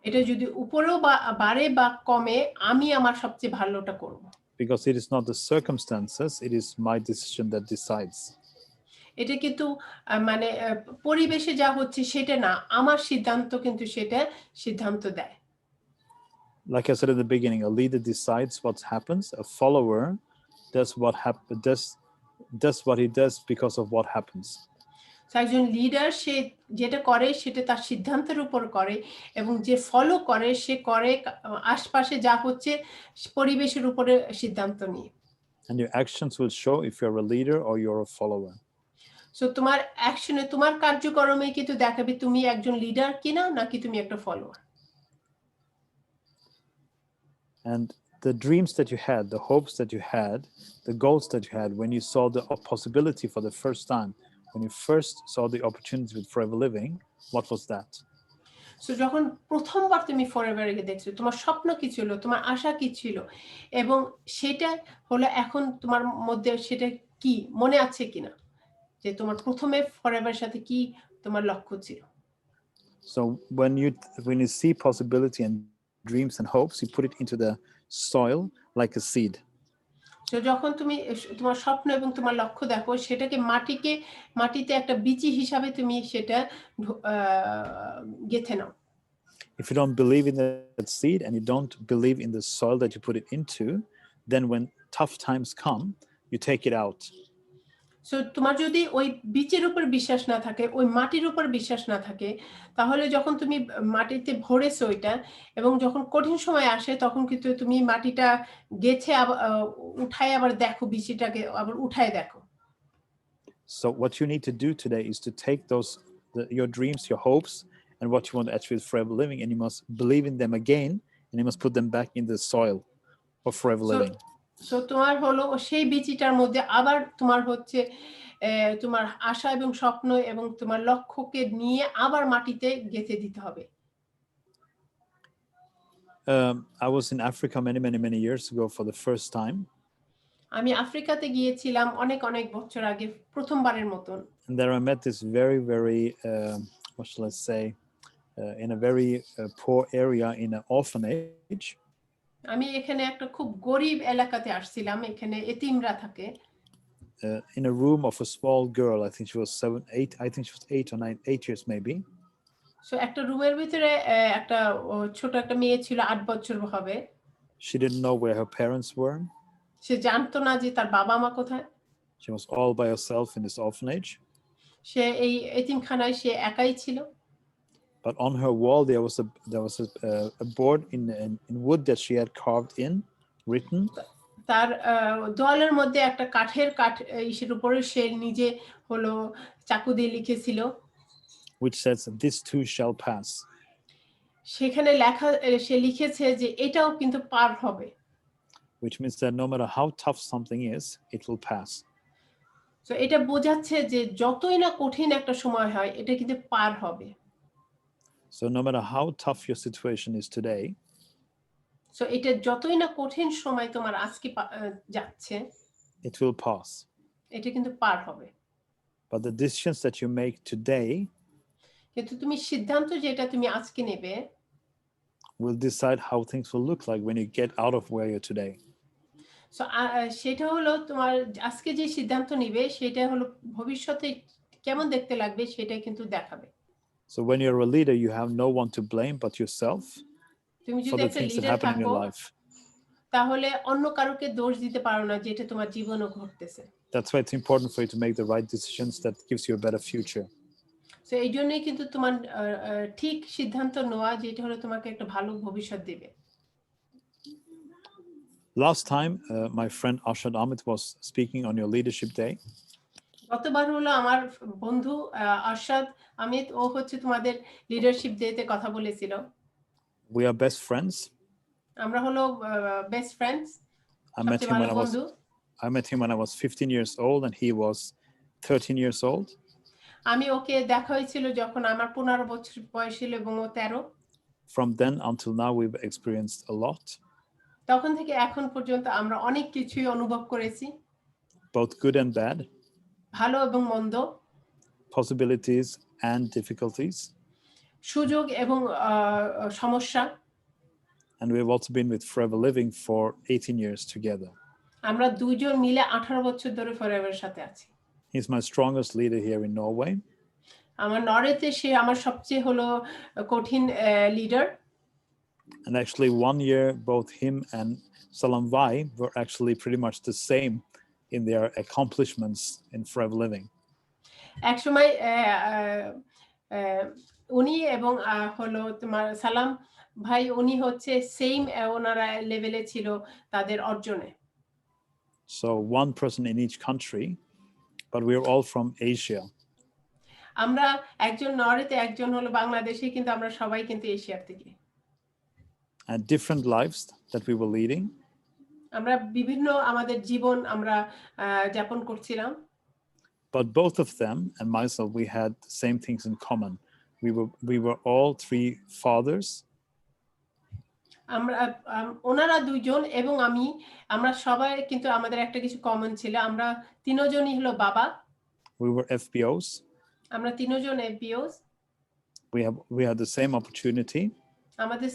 এটা যদি উপরেও বাড়ে বা কমে, আমি আমার সবচেয়ে ভালোটা করব। Because it is not the circumstances, it is my decision that decides. এটা কিন্তু মানে পরিবেশে যা হচ্ছে সেটা না, আমার সিদ্ধান্ত কিন্তু সেটা সিদ্ধান্ত দেয়। Like I said at the beginning, a leader decides what happens. A follower does what he does because of what happens. একজন লিডার সে যেটা করে সেটা তার সিদ্ধান্তের উপর করে এবং যে ফলো করে সে করে আশপাশে যা হচ্ছে পরিবেশের উপরে সিদ্ধান্ত নিয়ে। And your actions will show if you're a leader or you're a follower. So তোমার অ্যাকশনে, তোমার কার্যক্রমে কিন্তু দেখাবে তুমি একজন লিডার কিনা নাকি তুমি একটা follower. And the dreams that you had, the hopes that you had, the goals that you had when you saw the possibility for the first time, when you first saw the opportunity with Forever Living, what was that? So যখন প্রথমবার তুমি ফরএভারে দেখছো, তোমার স্বপ্ন কি ছিল, তোমার আশা কি ছিল এবং সেটা হলো এখন তোমার মধ্যে সেটা কি মনে আছে কিনা, যে তোমার প্রথমে ফরএভারের সাথে কি তোমার লক্ষ্য ছিল। So when you see possibility and dreams and hopes, you put it into the soil like a seed. তো যখন তুমি তোমার স্বপ্ন এবং তোমার লক্ষ্য দেখো, সেটাকে মাটিতে একটা বীজ হিসাবে তুমি সেটা গেঁথে নাও। If you don't believe in that seed and you don't believe in the soil that you put it into, then when tough times come, you take it out. So তোমার যদি ওই বীজের উপর বিশ্বাস না থাকে, ওই মাটির উপর বিশ্বাস না থাকে, তাহলে যখন তুমি মাটিতে ভরেছো ওইটা এবং যখন কঠিন সময় আসে তখন কিন্তু তুমি মাটিটা গেছে উঠায় আবার দেখো, বীজটাকে আবার উঠায় দেখো। So what you need to do today is to take your dreams, your hopes, and what you want to achieve with forever living, and you must believe in them again, and you must put them back in the soil of forever living. So তোমার হলো সেই বীজটার মধ্যে আবার তোমার হচ্ছে তোমার আশা এবং স্বপ্ন এবং তোমার লক্ষ্যকে নিয়ে আবার মাটিতে গেঁথে দিতে হবে। I was in Africa many years ago for the first time. আমি আফ্রিকাতে গিয়েছিলাম অনেক অনেক বছর আগে প্রথমবারের মতন। And there I met this very what shall I say, in a very poor area in an orphanage. আমি এখানে একটা খুব গরিব এলাকাতে আসছিলাম, এখানে এতিমরা থাকে। In a room of a small girl, I think she was 8 or 8 years maybe. So একটা রুমের ভিতরে একটা ছোট একটা মেয়ে ছিল, 8 বছর হবে। She didn't know where her parents were. সে জানতো না যে তার বাবা মা কোথায়। She was all by herself in this orphanage. সে এই এতিমখানায় সে একাই ছিল। But on her wall there was a board in wood that she had carved in, written. তার দেওয়ালের মধ্যে একটা ইসের উপরে সে নিজে হলো চাকু দিয়ে লিখেছিল, which says, "This too shall pass." সেখানে সে লিখেছে যে এটাও কিন্তু পার হবে। Which means that no matter how tough something is, it will pass. তো এটা বোঝাচ্ছে যে যতই না কঠিন একটা সময় হয়, এটা কিন্তু পার হবে। So no matter how tough your situation is today, so এটা যতই না কঠিন সময় তোমার আজকে যাচ্ছে, it will pass. এটা কিন্তু পার হবে। But the decisions that you make today কিন্তু তুমি সিদ্ধান্ত যেটা তুমি আজকে নেবে will decide how things will look like when you get out of where you're today. So সেটা হলো তোমার আজকে যে সিদ্ধান্ত নিবে সেটা হলো ভবিষ্যতে কেমন দেখতে লাগবে সেটা কিন্তু দেখাবে। So when you're a leader, you have no one to blame but yourself for the things that happen in your life. তাহলে অন্য কারোকে দোষ দিতে পারো না যেটা তোমার জীবনে ঘটতেছে। That's why it's important for you to make the right decisions that gives you a better future. So এই জন্যই কিন্তু তোমার ঠিক সিদ্ধান্ত নেওয়া যেটা হলো তোমাকে একটা ভালো ভবিষ্যৎ দিবে। Last time, my friend Arshad Ahmed was speaking on your leadership day. গতবার হলো আমার বন্ধু আরশাদ আহমেদ, ও হচ্ছে তোমাদের লিডারশিপ ডেতে কথা বলেছিল। We are best friends. আমরা হলো best friends. I met him when I was 15 years old and he was 13 years old. আমি ওকে দেখা হয়েছিল যখন আমার 15 বছর বয়স ছিল এবং ও 13। From then until now we've experienced a lot. তখন থেকে এখন পর্যন্ত আমরা অনেক কিছুই অনুভব করেছি, both good and bad, ভালো এবং মন্দ, possibilities and difficulties. সুযোগ এবং সমস্যা। And we've also been with Forever Living for 18 years together. আমরা দুইজন মিলে 18 বছর ধরে ফরএভারের সাথে আছি। He's my strongest leader here in Norway. আমার নরওয়েতে সে আমার সবচেয়ে হলো কঠিন leader. And actually 1 year both him and Salam Vai were actually pretty much the same in their accomplishments in Forever Living. একসময় উনি এবং হলো তোমার সালাম ভাই, উনি হচ্ছে সেম ওনারা লেভেলে ছিল তাদের অর্জনে। So one person in each country, but we're all from Asia. আমরা একজন নরওয়েতে, একজন হলো বাংলাদেশি, কিন্তু আমরা সবাই কিন্তু এশিয়ার থেকে। And different lives that we were leading. আমরা বিভিন্ন আমাদের জীবন আমরা যাপন করছিলাম। But both of them and myself, we had the same things in common. We were all three fathers. আমরা ওনারা দুইজন এবং আমরা সবাই কিন্তু আমাদের একটা কিছু কমন ছিল, আমরা তিনজনই হলো বাবা। We were FBOs. আমরা তিনজন FBOs. We had the same opportunity. আমাদের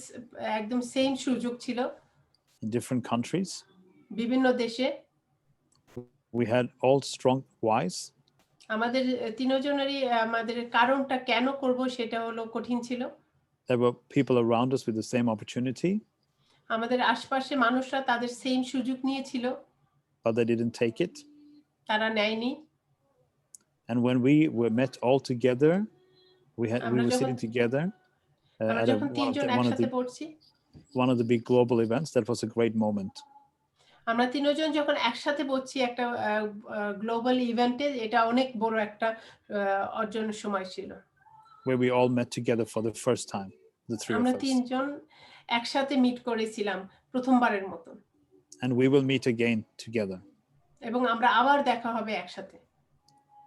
একদম সেম সুযোগ ছিল। In different countries. বিভিন্ন দেশে। We had all strong whys. আমাদের তিনজনেরই আমাদের কারণটা কেন করব সেটা হলো কঠিন ছিল। There were people around us with the same opportunity. আমাদের আশেপাশে মানুষরা তাদের সেম সুযোগ নিয়েছিল। but they didn't take it. তারা নেয়নি। And when we were met all together, we আমরা were যখন sitting together আমরা at যখন তিনজন একসাথে পড়ছি, one of the big global events. That was a great moment. আমরা তিনজন যখন একসাথে পড়ছি একটা গ্লোবাল ইভেন্টে, এটা অনেক বড় একটা অর্জনের সময় ছিল। Where we all met together for the first time, the three of আমরা us. তিনজন একসাথে মিট করেছিলাম প্রথমবারের মতো। And we will meet again together. এবং আমরা আবার দেখা হবে একসাথে।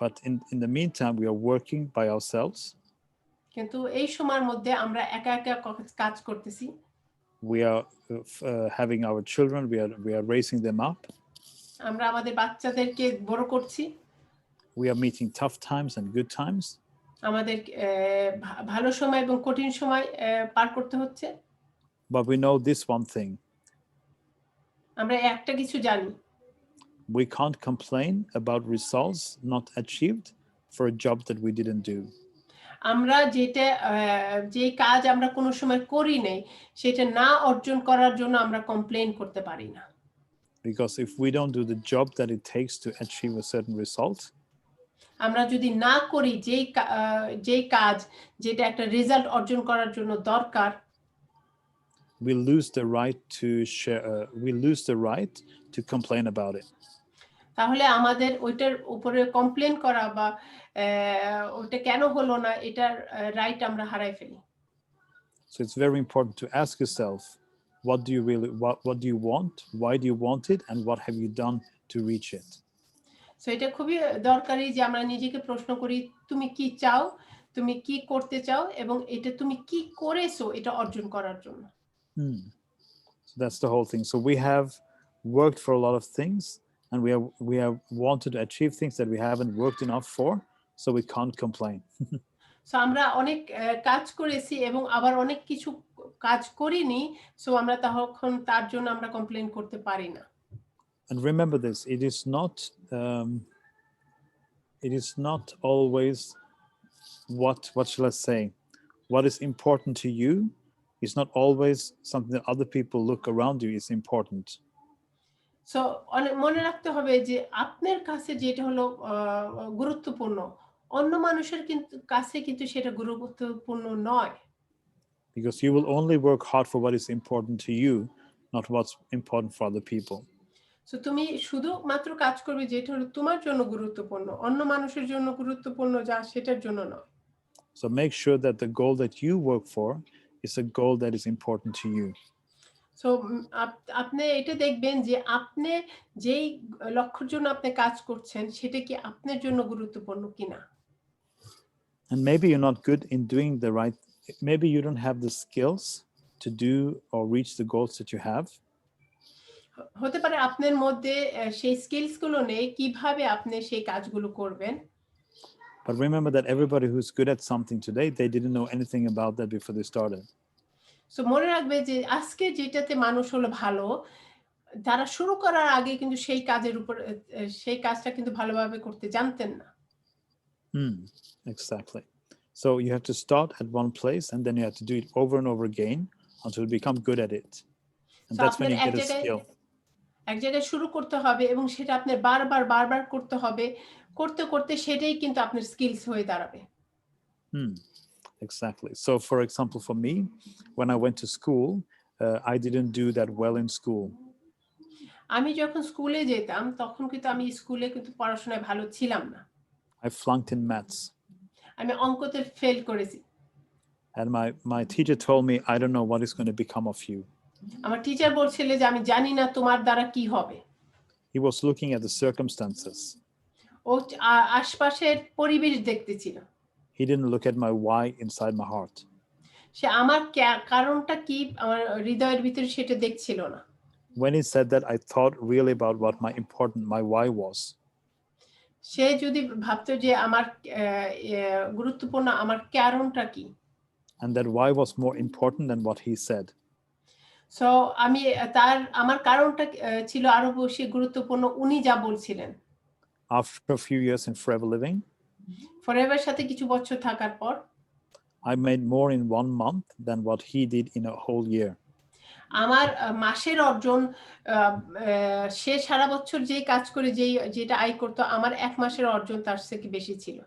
But in the meantime, we are working by ourselves. কিন্তু এই সময়ের মধ্যে আমরা একা একা কাজ করতেছি। We are having our children. We are raising them up. আমরা আমাদের বাচ্চাদেরকে বড় করছি। We are meeting tough times and good times. আমাদের ভালো সময় এবং কঠিন সময় পার করতে হচ্ছে। But we know this one thing. আমরা একটা কিছু জানি। We can't complain about results not achieved for a job that we didn't do. আমরা যে কাজ আমরা কোনো সময় করি নাই, সেটা না অর্জন করার জন্য আমরা কমপ্লেইন করতে পারি না। Because if we don't do the job that it takes to achieve a certain result, আমরা যদি না করি যেই কাজ যেটা একটা রেজাল্ট অর্জন করার জন্য দরকার, we lose the right to share. We lose the right to complain about it. তাহলে আমাদের ওইটার উপরে কমপ্লেইন করা বা ওইটা কেন হলো না, এটার রাইট আমরা হারাই ফেলি। So it's very important to ask yourself, what do you want? Why do you want it? And what have you done to reach it? So এটা খুবই দরকারি যে আমরা নিজেকে প্রশ্ন করি, তুমি কি চাও, তুমি কি করতে চাও, এবং এটা তুমি কি করেছো এটা অর্জন করার জন্য। So that's the whole thing. So we have worked for a lot of things, and we have wanted to achieve things that we haven't worked enough for, so we can't complain. So আমরা অনেক কাজ করেছি এবং আবার অনেক কিছু কাজ করিনি, সো আমরা তখন তার জন্য আমরা কমপ্লেইন করতে পারি না। And remember this: it is not always what shall I say? What is important to you is not always something that other people look around you is important. So মনে রাখতে হবে যে আপনার কাছে যেটা হলো গুরুত্বপূর্ণ, অন্য মানুষের কাছে কিন্তু সেটা গুরুত্বপূর্ণ নয়। Because you will only work hard for what is important to you, not what's important for other people. So তুমি শুধুমাত্র কাজ করবে যেটা হলো তোমার জন্য গুরুত্বপূর্ণ, অন্য মানুষের জন্য গুরুত্বপূর্ণ যা সেটার জন্য নয়। So make sure that the goal that you work for is a goal that is important to you. So আপনি এটা দেখবেন যে আপনি যেই লক্ষ্যের জন্য আপনি কাজ করছেন সেটা কি আপনার জন্য গুরুত্বপূর্ণ কিনা। And maybe you're not good in doing the right, maybe you don't have the skills to do or reach the goals that you have. হতে পারে আপনার মধ্যে সেই স্কিলসগুলো নেই কিভাবে আপনি সেই কাজগুলো করবেন। But remember that everybody who's good at something today, they didn't know anything about that before they started. So মনে রাখবে যে আজকে যেটাতে মানুষ হলো ভালো, তারা শুরু করার আগে কিন্তু সেই কাজের উপর সেই কাজটা কিন্তু ভালোভাবে করতে জানতেন না। Exactly. So you have to start at one place and then you have to do it over and over again until you become good at it. And that's when you get a skill. এক জায়গায় শুরু করতে হবে এবং সেটা আপনার বারবার করতে হবে, করতে করতে সেটাই কিন্তু আপনার স্কিলস হয়ে দাঁড়াবে। Exactly. So for example, for me, when I went to school, I didn't do that well in school. আমি যখন স্কুলে যেতাম তখন কিন্তু আমি স্কুলে কিন্তু পড়াশোনায় ভালো ছিলাম না। I flunked in maths. আমি অঙ্কতে ফেল করেছি। And my teacher told me, I don't know what is going to become of you. আমার টিচার বলছিল যে আমি জানি না তোমার দ্বারা কি হবে। He was looking at the circumstances. ও আশপাশের পরিবেশ দেখতেছিল। He didn't look at my why inside my heart. সে আমার কারণটা কি আমার হৃদয়ের ভিতরে সেটা দেখছিল না। When he said that, I thought really about what my why was. সে যদি ভাবতো যে আমার গুরুত্বপূর্ণ আমার কারণটা কি, And that why was more important than what he said. So আমার কারণটা ছিল আরো বেশি গুরুত্বপূর্ণ উনি যা বলছিলেন। After a few years in Forever Living, forever সাথে কিছু বছর থাকার পর I made more in 1 month than what he did in a whole year. আমার মাসের অর্জন সে সারা বছর যেই কাজ করে যেটা আয় করতো আমার 1 মাসের অর্জন তার থেকে বেশি ছিল।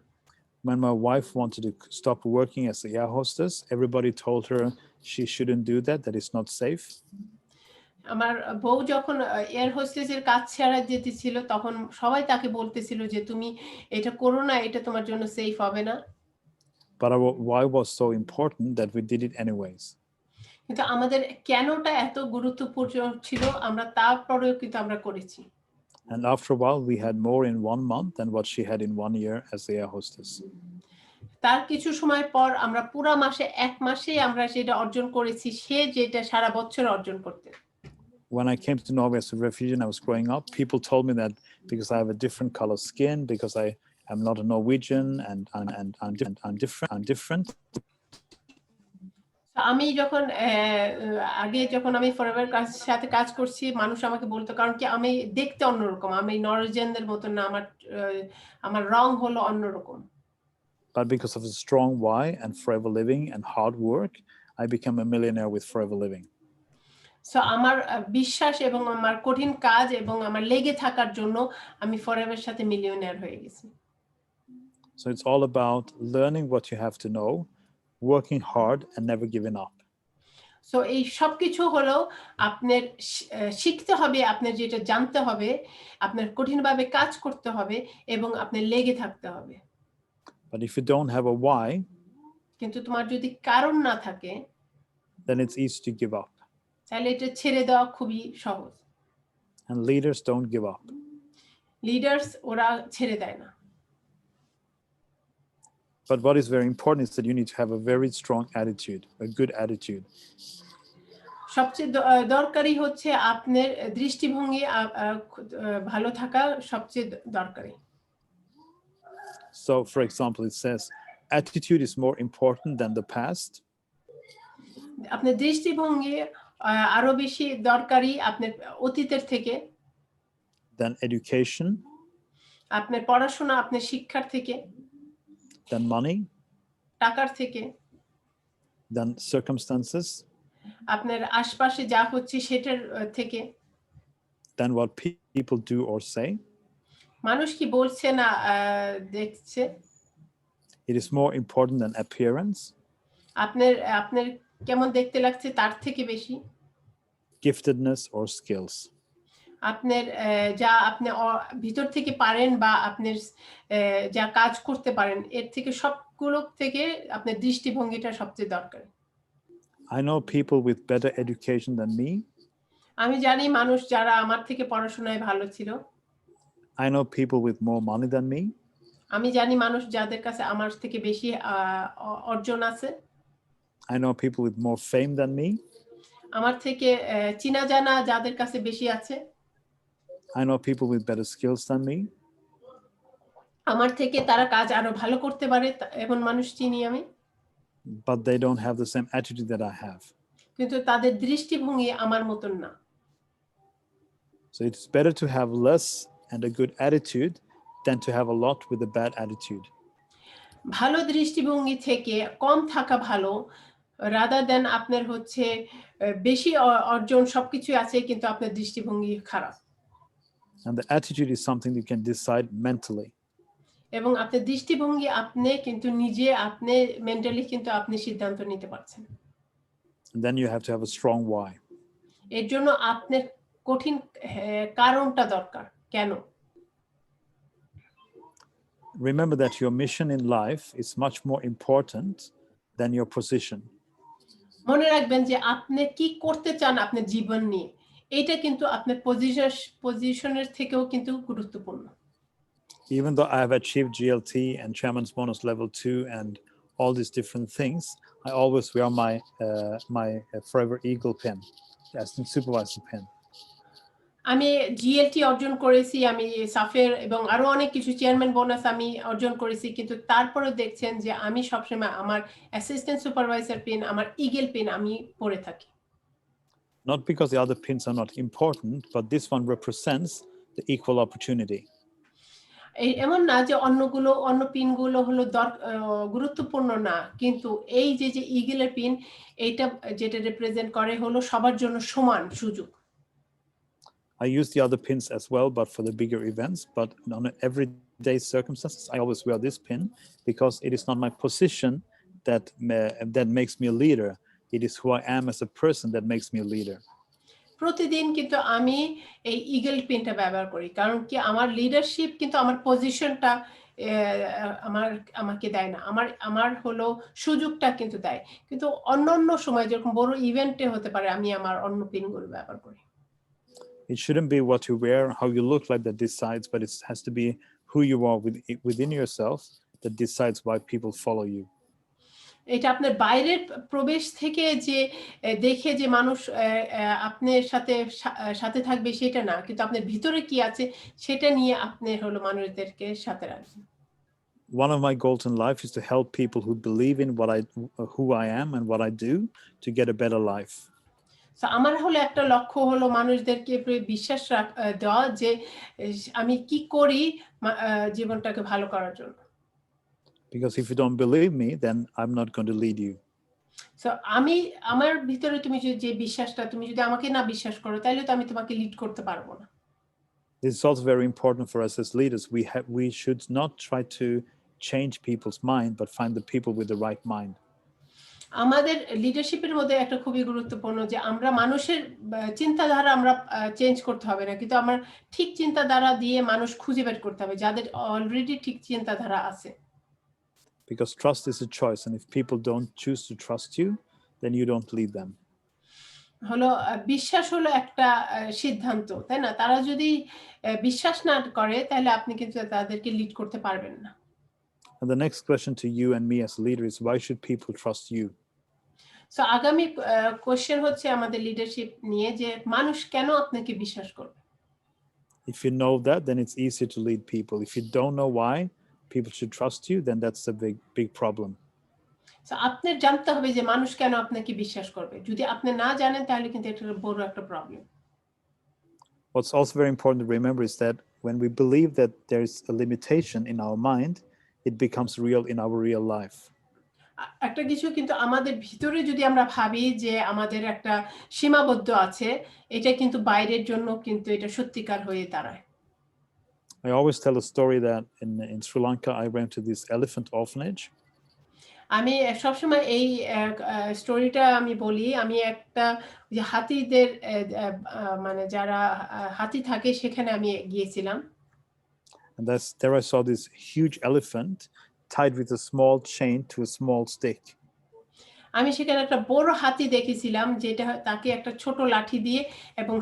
When my wife wanted to stop working as a air hostess, everybody told her she shouldn't do that, that it's not safe. আমার বউ যখন এয়ার হোস্টেসের কাজ ছাড়া যেতেছিল তখন সবাই তাকে বলতেছিল যে তুমি এটা করো না, এটা তোমার জন্য সেফ হবে না। But our why was so important that we did it anyways. কিন্তু আমাদের কেনটা এত গুরুত্বপূর্ণ ছিল আমরা তারপরেও কিন্তু আমরা করেছি। And after a while, we had more in 1 month than what she had in 1 year as the air hostess. তার কিছু সময় পর আমরা পুরো মাসে 1 মাসেই আমরা সেটা অর্জন করেছি সে যেটা সারা বছর অর্জন করতে। When I came to Norway as a refugee and I was growing up, people told me that because I have a different color skin, because I am not a Norwegian and I'm different. আমি যখন আগে যখন আমি forever সাথে কাজ করছি মানুষ আমাকে বলতো কারণ কি আমি দেখতে অন্যরকম, আমি নরওয়েজিয়ানদের মতো না, আমার রং হলো অন্যরকম। But because of a strong why and forever living and hard work, I became a millionaire with forever living. So আমার বিশ্বাস এবং আমার কঠিন কাজ এবং আমার লেগে থাকার জন্য আমি ফরএভার সাথে মিলিয়নেয়ার হয়ে গেছি। So it's all about learning what you have to know, working hard and never giving up. So এই সবকিছু হলো আপনার শিখতে হবে, আপনার যেটা জানতে হবে, আপনার কঠিনভাবে কাজ করতে হবে এবং আপনার লেগে থাকতে হবে। But if you don't have a why, কিন্তু তোমার যদি কারণ না থাকে then it's easy to give up. তাহলে এটা ছেড়ে দেওয়া খুবই সহজ। And leaders don't give up. Leaders ওরা ছেড়ে দেয় না। But what is very important is that you need to have a very strong attitude, a good attitude. সবচেয়ে দরকারি হচ্ছে আপনার দৃষ্টিভঙ্গি ভালো থাকা সবচেয়ে দরকারি। So, for example, it says attitude is more important than the past. আপনার দৃষ্টিভঙ্গি আরো বেশি দরকারি আপনার অতীতের থেকে। Than education. আপনার পড়াশোনা, আপনার শিক্ষার থেকে। Than money. টাকার থেকে। Than circumstances. আপনার আশপাশে যা হচ্ছে সেটার থেকে। Than what people do or say. মানুষ কি বলছে না দেখছে। It is more important than appearance. আপনার কেমন দেখতে লাগছে তার থেকে বেশি। Giftedness or skills. আপনার যা আপনি ভিতর থেকে পারেন বা আপনার যা কাজ করতে পারেন এর থেকে সবগুলো থেকে আপনার দৃষ্টিভঙ্গিটা সবচেয়ে দরকার। I know people with better education than me. আমি জানি মানুষ যারা আমার থেকে পড়াশোনায় ভালো ছিল। I know people with more money than me. আমি জানি মানুষ যাদের কাছে আমার থেকে বেশি অর্জন আছে। I know people with more fame than me. আমার থেকে চিনা জানা যাদের কাছে বেশি আছে। I know people with better skills than me. আমার থেকে তারা কাজ আরো ভালো করতে পারে এমন মানুষ চিনি আমি। But they don't have the same attitude that I have. কিন্তু তাদের দৃষ্টিভঙ্গি আমার মতন না। So it's better to have less and a good attitude than to have a lot with a bad attitude. ভালো দৃষ্টিভঙ্গি থেকে কম থাকা ভালো rather than আপনার হচ্ছে বেশি অর্জন সবকিছু আছে কিন্তু আপনার দৃষ্টিভঙ্গি খারাপ। And the attitude is something you can decide mentally. এবং আপনার দৃষ্টিভঙ্গি আপনি কিন্তু নিজে আপনি মেন্টালি কিন্তু আপনি সিদ্ধান্ত নিতে পারছেন। And then you have to have a strong why. এর জন্য আপনার কঠিন কারণটা দরকার কেন। Remember that your mission in life is much more important than your position. মনে রাখবেন যে আপনি কি করতে চান আপনার জীবন নিয়ে এটা কিন্তু আপনার পজিশনের থেকেও কিন্তু গুরুত্বপূর্ণ। Even though I have achieved GLT and Chairman's Bonus Level 2 and all these different things, I always wear my Forever Eagle pen, assistant supervisor pen. আমি জিএলটি অর্জন করেছি, আমি সাফের এবং আরো অনেক কিছু চেয়ারম্যান বোনাস আমি অর্জন করেছি, কিন্তু তারপরেও দেখছেন যে আমি সবসময় আমার অ্যাসিস্ট্যান্ট সুপারভাইজার পিন, আমার ইগল পিন আমি পরে থাকি। Not because the other pins are not important, but this one represents the equal opportunity. এমন না যে অন্য পিনগুলো হলো গুরুত্বপূর্ণ না, কিন্তু এই যে ইগলের পিন, এইটা যেটা রিপ্রেজেন্ট করে হলো সবার জন্য সমান সুযোগ। I use the other pins as well, but for the bigger events. But on everyday circumstances, I always wear this pin because it is not my position that makes me a leader. It is who I am as a person that makes me a leader. প্রতিদিন কিন্তু আমি এই eagle পিনটা ব্যবহার করি, কারণ কি আমার লিডারশিপ কিন্তু আমার পজিশনটা আমাকে দেয় না, আমার হলো সুযোগটা কিন্তু দেয়। কিন্তু অন্য সময় যেরকম বড় ইভেন্টে হতে পারে আমি আমার অন্য পিনগুলো ব্যবহার করি। It shouldn't be what you wear, how you look like that decides, but it has to be who you are within yourself that decides why people follow you. এটা আপনার বাইরের প্রবেশ থেকে যে দেখে যে মানুষ আপনার সাথে থাকবে সেটা না, কিন্তু আপনার ভিতরে কি আছে সেটা নিয়ে আপনি হলো মানুষদেরকে সাথে রাখবেন। One of my goals in life is to help people who believe in who I am and what I do to get a better life. So আমার হলো একটা লক্ষ্য হলো মানুষদেরকে বিশ্বাস দেওয়া যে আমি কি করি জীবনটাকে ভালো করার জন্য। Because if you don't believe me, then I'm not going to lead you. So আমার ভিতরে তুমি যে বিশ্বাসটা, তুমি যদি আমাকে না বিশ্বাস করো তাহলে তো আমি তোমাকে লিড করতে পারবো না। This is also very important for us as leaders. We should not try to change people's mind, but find the people with the right mind. আমাদের লিডারশিপের মধ্যে একটা খুবই গুরুত্বপূর্ণ যে আমরা মানুষের চিন্তাধারা আমরা চেঞ্জ করতে হবে না, কিন্তু আমার ঠিক চিন্তাধারা দিয়ে মানুষ খুঁজে বের করতে হবে যাদের অলরেডি ঠিক চিন্তাধারা আছে। Because trust is a choice, and if people don't choose to trust you, then you don't lead them. হলো বিশ্বাস হলো একটা সিদ্ধান্ত, তাই না? তারা যদি বিশ্বাস না করে তাহলে আপনি কিন্তু তাদেরকে লিড করতে পারবেন না। And the next question to you and me as a leader is, why should people trust you? So আগামী কোশ্চেন হচ্ছে আমাদের লিডারশিপ নিয়ে যে মানুষ কেন আপনাকে বিশ্বাস করবে? If you know that, then it's easier to lead people. If you don't know why people should trust you, then that's a big problem. So আপনার জানতে হবে যে মানুষ কেন আপনাকে বিশ্বাস করবে। যদি আপনি না জানেন তাহলে কিন্তু এটা বড় একটা problem. What's also very important to remember is that when we believe that there's a limitation in our mind, it becomes real in our real life. একটা কিছু কিন্তু আমাদের ভিতরে যদি আমরা ভাবি যে আমাদের একটা সীমাবদ্ধ আছে, এটা কিন্তু বাইরের জন্য কিন্তু এটা সত্যিকার হয়ে দাঁড়ায়। I always tell a story that in Sri Lanka I went to this elephant orphanage. আমি সবসময় এই স্টোরিটা আমি বলি। আমি একটা যে হাতিদের মানে যারা হাতি থাকে সেখানে আমি গিয়েছিলাম। And there I saw this huge elephant tied with a small chain to a small stick. আমি সেখানে একটা বড় হাতি দেখেছিলাম যেটা তাকে একটা ছোট লাঠি দিয়ে এবং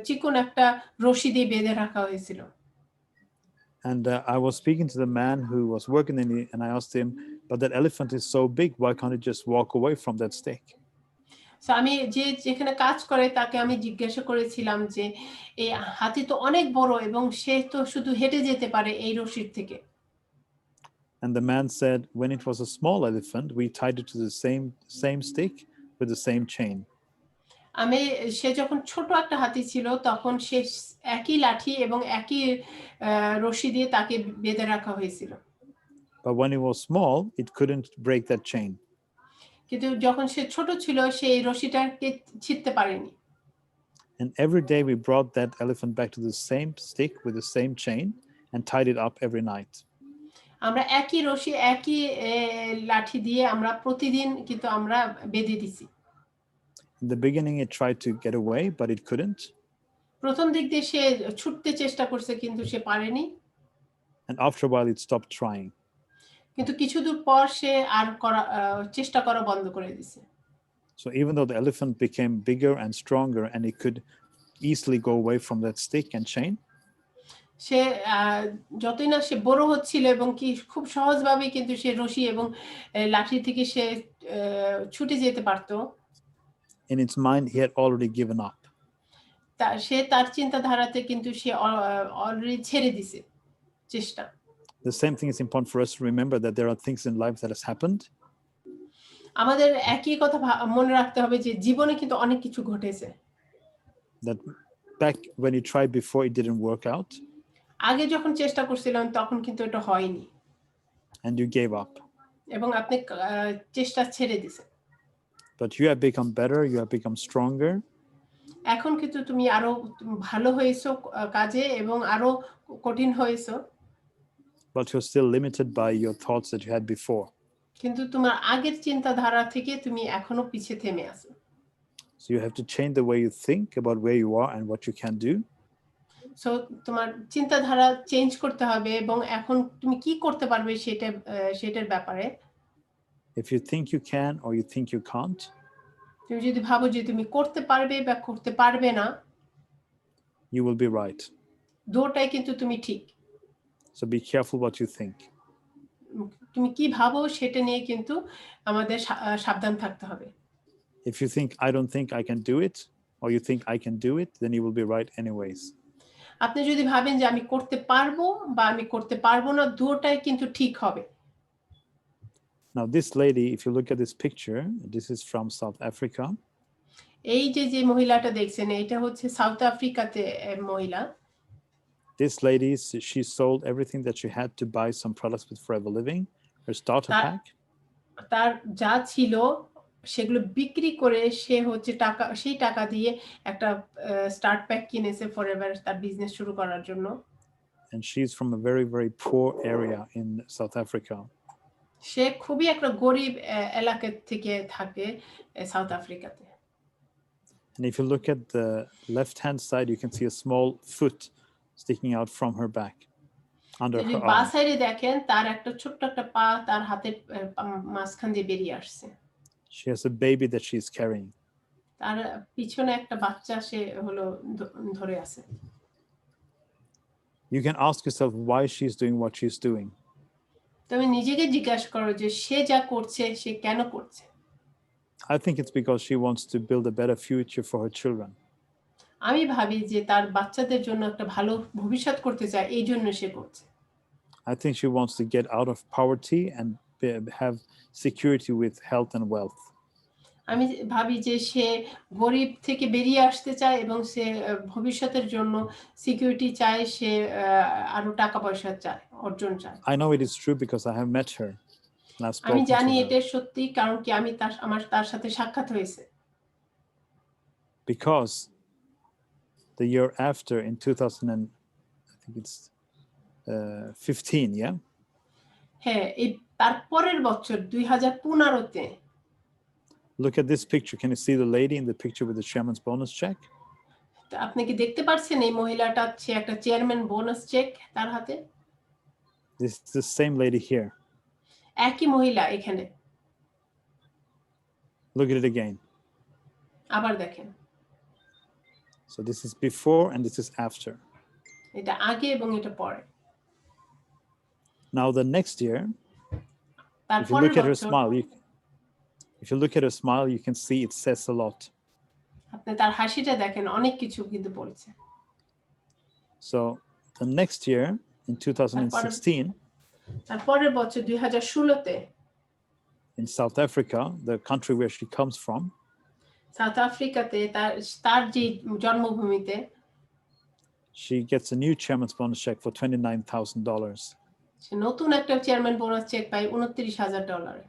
চিকন একটা রশি দিয়ে বেঁধে রাখা হয়েছিল। And I was speaking to the man who was working and I asked him, but that elephant is so big, why can't it just walk away from that stick? So আমি যেখানে কাজ করে তাকে আমি জিজ্ঞাসা করেছিলাম যে এই হাতি তো অনেক বড় এবং সে তো শুধু হেঁটে যেতে পারে এই রশির থেকে। And the man said, when it was a small elephant, we tied it to the same stick with the same chain. সে যখন ছোট একটা হাতি ছিল তখন সে একই লাঠি এবং একই রশি দিয়ে তাকে বেঁধে রাখা হয়েছিল। But when it was small, it couldn't break that chain. কিন্তু যখন সে ছোট ছিল সেই রশিটাকে ছিঁড়তে পারেনি। And every day we brought that elephant back to the same stick with the same chain and tied it up every night. আমরা একই রশি একই লাঠি দিয়ে আমরা প্রতিদিন কিন্তু আমরা বেঁধে দিছি। In the beginning it tried to get away, but it couldn't. প্রথম দিক দিয়ে সে ছুটতে চেষ্টা করছে কিন্তু সে পারেনি। And after a while it stopped trying. কিন্তু কিছু দূর পর সে আর চেষ্টা করা বন্ধ করে দিয়েছে। So even though the elephant became bigger and stronger and it could easily go away from that stick and chain, সে যতই না সে বড় হচ্ছিল এবং কি খুব সহজভাবে কিন্তু সে রশি এবং লাঠি থেকে সে ছুটে যেতে পারতো। in its mind he had already given up. সে তার চিন্তাধারাতে কিন্তু সে অলরেডি ছেড়ে দিছে চেষ্টা। The same thing is important for us to remember, that there are things in life that has happened. আমাদের একই কথা মনে রাখতে হবে যে জীবনে কিন্তু অনেক কিছু ঘটেছে। That back when you tried before it didn't work out. আগে যখন চেষ্টা করছিলাম তখন কিন্তু এটা হয়নি and you gave up. এবং আপনি চেষ্টা ছেড়ে দিছেন But you have become better, you have become stronger, এখন কিন্তু তুমি আরো ভালো হয়েছো কাজে এবং আরো কঠিন হয়েছো but you're still limited by your thoughts that you had before. কিন্তু তোমার আগের চিন্তাধারা থেকে তুমি এখনো পিছে থেমে আছো So you have to change the way you think about where you are and what you can do. So তোমার চিন্তাধারা চেঞ্জ করতে হবে এবং এখন তুমি কি করতে পারবে সেটার ব্যাপারে If you think you can or you think you can't, তুমি যদি ভাবো যে তুমি করতে পারবে বা করতে পারবে না you will be right. দুটোটাই কিন্তু তুমি ঠিক So be careful what you think. তুমি কি ভাবো সেটা নিয়ে কিন্তু আমাদের সাবধান থাকতে হবে If you think, I don't think I can do it, or you think I can do it, then you will be right anyways. আপনি যদি ভাবেন যে আমি করতে পারবো বা আমি করতে পারবো না দুটোটাই কিন্তু ঠিক হবে Now, this lady, if you look at this picture, this is from South Africa. এই যে মহিলাটা দেখছেন এটা হচ্ছে সাউথ আফ্রিকাতে মহিলা This lady, she sold everything that she had to buy some products with Forever Living, her starter pack. তার যা ছিল সেগুলো বিক্রি করে সে হচ্ছে সেই টাকা দিয়ে একটা স্টার্ট প্যাক কিনেছে ফরএভার তার বিজনেস শুরু করার জন্য And she's from a very, very poor area in South Africa. সে খুবই একটা গরিব এলাকা থেকে থাকে south আফ্রিকাতে And if you look at the left-hand side, you can see a small foot sticking out from her back, under her বাঁ arm. সাইডে দেখেন তার একটা ছোট্ট একটা পা তার হাতের মাঝখান দিয়ে বেরিয়ে আসছে She has a baby that she's carrying. তার পিছনে একটা বাচ্চা সে হলো ধরে আছে You can ask yourself why she's doing what she's doing. তুমি নিজেকে জিজ্ঞাসা করো যে সে যা করছে সে কেন করছে I think it's because she wants to build a better future for her children. আমি ভাবি যে তার বাচ্চাদের জন্য একটা ভালো ভবিষ্যৎ করতে চায় এই জন্য সে করছে I think she wants to get out of poverty and have security with health and wealth. আমি ভাবি যে সে গরিব থেকে বেরিয়ে আসতে চায় এবং সে ভবিষ্যতের জন্য সিকিউরিটি চায় সে আরো টাকা পয়সা চায় অর্জন চায় I know it is true because I have met her. And I've আমি spoken জানি to এটা her. সত্যি কারণ কি আমি তার সাথে সাক্ষাৎ হয়েছে Because the year after, in 2000 and I think it's 15, yeah? হ্যাঁ এই তারপরের বছর 2015-তে Look at this picture. Can you see the lady in the picture with the chairman's bonus check? আপনি কি দেখতে পাচ্ছেন এই মহিলাটা সে একটা চেয়ারম্যান বোনাস চেক তার হাতে This is the same lady here. একই মহিলা এখানে Look at it again. আবার দেখেন So this is before and this is after. এটা আগে এবং এটা পরে Now the next year, if you তারপরের look at her বছর smile, if you look at her smile, you can see it says a lot. আপনি তার হাসিটা দেখেন অনেক কিছু কিন্তু বলছে So the next year, in 2016, তারপরের বছর 2016-তে in South Africa, the country where she comes from, South আফ্রিকাতে তার যে জন্মভূমিতে she gets a new chairman's bonus check for $29,000. সে নতুন একটা চেয়ারম্যান বোনাস চেক পায় $29,000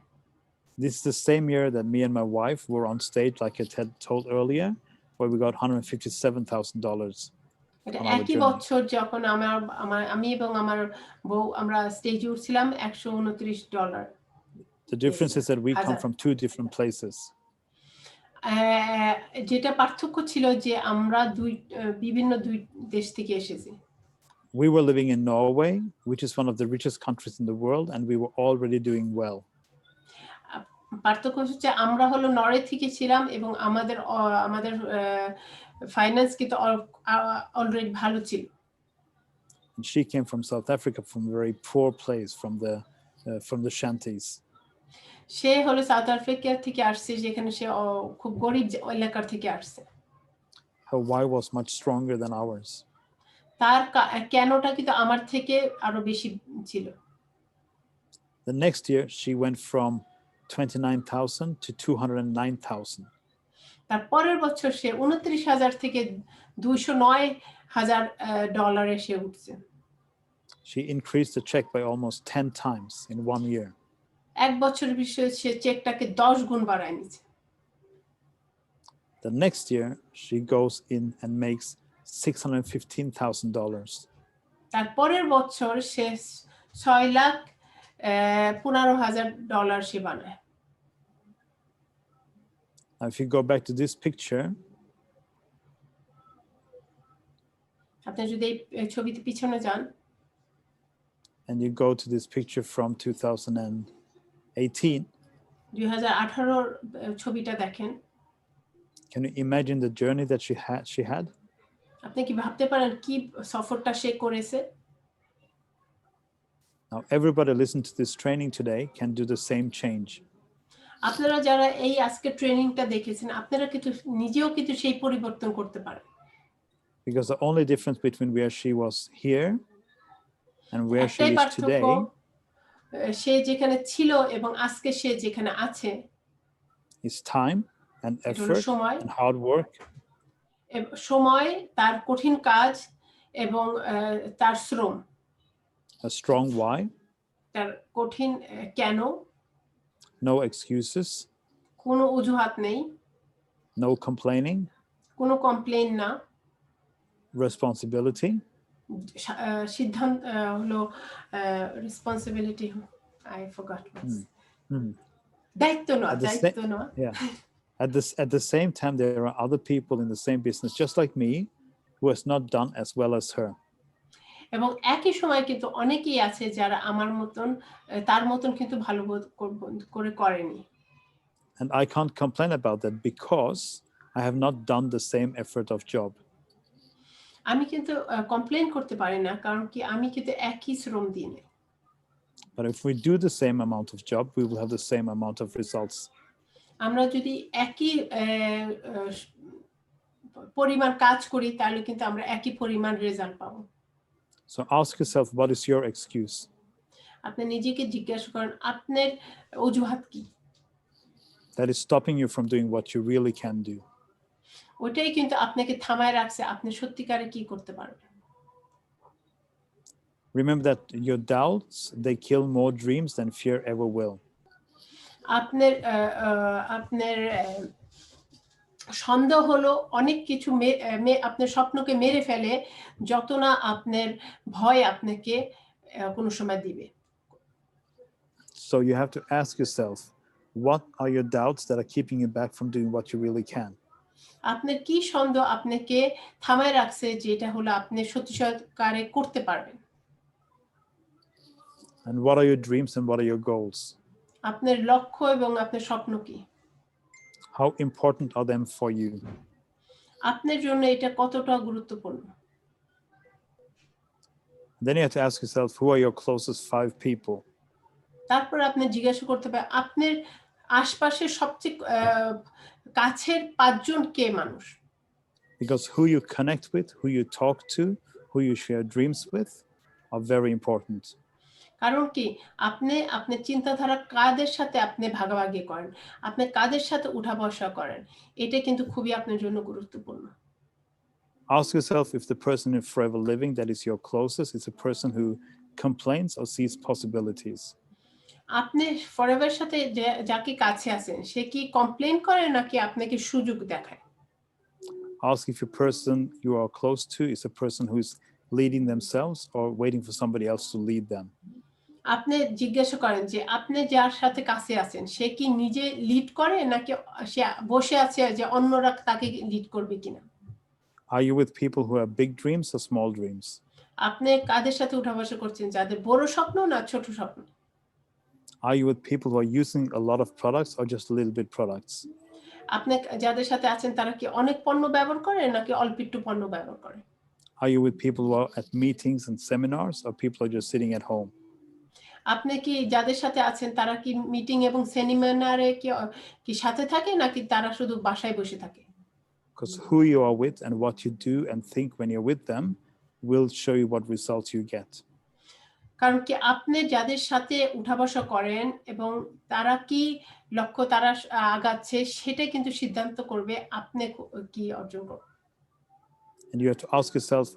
This is the same year that me and my wife were on stage, like I had told earlier, where we got $157,000. এটা একই বছর যখন আমি এবং আমার বউ আমরা স্টেজে উঠছিলাম $129 The difference is that we come from two different places. যেটা পার্থক্য ছিল যে আমরা বিভিন্ন দুই দেশ থেকে এসেছি We were living in Norway, which is one of the richest countries in the world, and we were already doing well. পার্থক্য হচ্ছে আমরা হলো নরওয়ে থেকে ছিলাম এবং আমাদের ফাইন্যান্স কিন্তু অলরেডি ভালো ছিল And she came from South Africa, from a very poor place, from the shanties. সে হলো সাউথ আফ্রিকা থেকে আসছে যেখানে সে খুব গরিব এলাকার থেকে আসছে Her why was much stronger than ours. তার কেনটা কিন্তু আমার থেকে আরো বেশি ছিল The next year, she went from 29,000 to 209,000. তার পরের বছর সে 29,000 থেকে $209,000 সে উঠছে She increased the check by almost 10 times in 1 year. এক বছরের বিষয়ে সে চেকটাকে 10 গুণ বাড়ায় নিয়েছে। The next year, she goes in and makes $615,000. তারপরের বছর সে $6,15,000 সে বানায়। Now, if you go back to this picture, আপনি যদি এই ছবিতে পিছনে যান and you go to this picture from 2018, 2018 ছবিটা দেখেন, can you imagine the journey that she had? আপনি কি ভাবতে পারেন কি সফরটা সে করেছে? Now, everybody listen to this training today can do the same change. আপনারা যারা এই আজকে ট্রেনিংটা দেখেছেন, আপনারা কিন্তু নিজেও কিন্তু সেই পরিবর্তন করতে পারেন। Because the only difference between where she was here and where she একটাই is পার্থক্য, today সে যেখানে ছিল এবং আজকে সে যেখানে আছে, is time and এটা হলো effort সময়, and hard work. সময়, তার কঠিন কাজ এবং তার শ্রম, A strong why, তার কঠিন কেন, no excuses, কোনো অজুহাত নেই, no complaining, কোনো কমপ্লেইন না, responsibility, সিদ্ধান্ত হলো রেসপন্সিবিলিটি, আই ফরগট, দায়িত্ব না, দায়িত্ব না। Yeah. At the same time, there are other people in the same business, just like me, who has not done as well as her. এবং একই সময় কিন্তু অনেকেই আছে যারা আমার মতন, তার মতন কিন্তু ভালো করে করেনি। And I can't complain about that because I have not done the same effort of job. আমি কিন্তু কমপ্লেইন করতে পারি না, কারণ কি আমি কিন্তু একই শ্রম দিই না। But if we do the same amount of job, we will have the same amount of results. আমরা যদি একই পরিমাণ কাজ করি তাহলে কিন্তু আমরা একই পরিমাণ রেজাল্ট পাবো। So ask yourself, what is your excuse? আপনি নিজেকে জিজ্ঞাসা করেন আপনার অজুহাত কি? That is stopping you from doing what you really can do. ওটাই কিন্তু আপনাকে থামায় রাখছে আপনি সত্যিকারে কি করতে পারবেন। Remember that your doubts, they kill more dreams than fear ever will. আপনার সন্দেহ হলো অনেক কিছু আপনার স্বপ্নকে মেরে ফেলে, যত না আপনার ভয় আপনাকে কোনো সময় দিবে। So you have to ask yourself, what are your doubts that are keeping you back from doing what you really can? আপনার কি সন্দেহ আপনাকে থামায় রাখছে যেটা হলো আপনি সত্যিকারে করতে পারবেন? And what are your dreams and what are your goals? আপনার লক্ষ্য এবং আপনার স্বপ্ন কি? How important are them for you? আপনার জন্য এটা কতটা গুরুত্বপূর্ণ? Then you have to ask yourself, who are your closest 5 people? তারপর আপনি জিজ্ঞাসা করতে পারেন আপনার আশপাশের সবচেয়ে কাছের 5 জন কে মানুষ? Because who you connect with, who you talk to, who you share dreams with are very important. কারণ কি আপনি আপনার চিন্তাধারা কাদের সাথে আপনি ভাগাভাগি করেন, আপনি কাদের সাথে উঠা বসা করেন, এটা কিন্তু খুবই আপনার জন্য গুরুত্বপূর্ণ। Ask yourself if the person in Forever Living that is your closest is a person who complains or sees possibilities. আপনি ফরএভার সাথে যাকে কাছে আছেন সে কি কমপ্লেইন করে নাকি আপনাকে সুযোগ দেখায়? Ask if your person you are close to is a person who is leading themselves or waiting for somebody else to lead them. আপনি জিজ্ঞাসা করেন যে আপনি যার সাথে কাছে আছেন সে কি নিজে লিড করে নাকি সে বসে আছে যে অন্যরা তাকে লিড করবে কিনা? Are you with people who have big dreams or small dreams? আপনি কাদের সাথে উঠা বসা করছেন, যাদের বড় স্বপ্ন না ছোট স্বপ্ন? Are you with people who are using a lot of products or just a little bit products? আপনি যাদের সাথে আছেন তারা কি অনেক পণ্য ব্যবহার করে নাকি অল্প একটু পণ্য ব্যবহার করে? Are you with people who are at meetings and seminars or people who are just sitting at home? আপনি কি যাদের সাথে আছেন তারা কি মিটিং এবং সেমিনারে কি সাথে থাকে নাকি তারা শুধু বাসায় বসে থাকে? Because who you are with and what you do and think when you're with them will show you what results you get. কারণ কি আপনি যাদের সাথে উঠা বসা করেন এবং তারা কি লক্ষ্য তারা আগাচ্ছে সেটা কিন্তু সিদ্ধান্ত করবে আপনি কি অর্জন করবেন। And you have to ask yourself,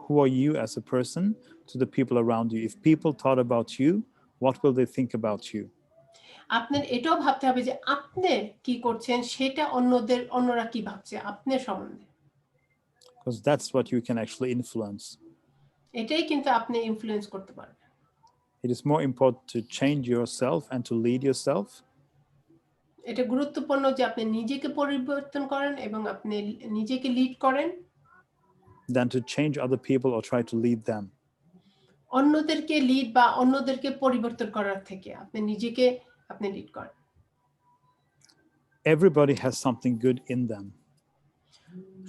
who are you as a person to the people around you? If people thought about you, what will they think about you? আপনার এটাও ভাবতে হবে যে আপনি কি করছেন সেটা অন্যরা কি ভাবছে আপনার সম্বন্ধে, Because that's what you can actually influence. এটাই কিন্তু আপনি ইনফ্লুয়েন্স করতে পারবেন। It is more important to change yourself and to lead yourself এটা গুরুত্বপূর্ণ যে আপনি নিজেকে পরিবর্তন করেন এবং আপনি নিজেকে লিড করেন than to change other people or try to lead them. অন্যদেরকে লিড বা অন্যদেরকে পরিবর্তন করার থেকে আপনি নিজেকে আপনি লিড করেন। Everybody has something good in them.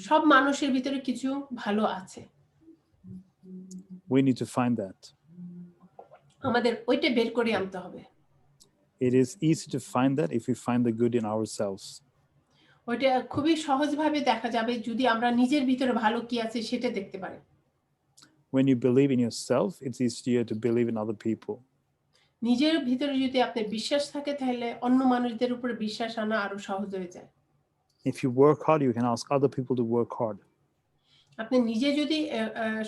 সব মানুষের ভিতরে কিছু ভালো আছে, We need to find that. আমাদের ওইটা বের করে আনতে হবে। It is easy to find that if we find the good in ourselves. ওইটা খুবই সহজভাবে দেখা যাবে যদি আমরা নিজের ভিতরে ভালো কি আছে সেটা দেখতে পারি। When you believe in yourself, it's easier to believe in other people. নিজের ভিতরে যদি আপনার বিশ্বাস থাকে তাহলে অন্য মানুষদের উপর বিশ্বাস আনা আরো সহজ হয়ে যায়। If you work hard, you can ask other people to work hard. আপনি নিজে যদি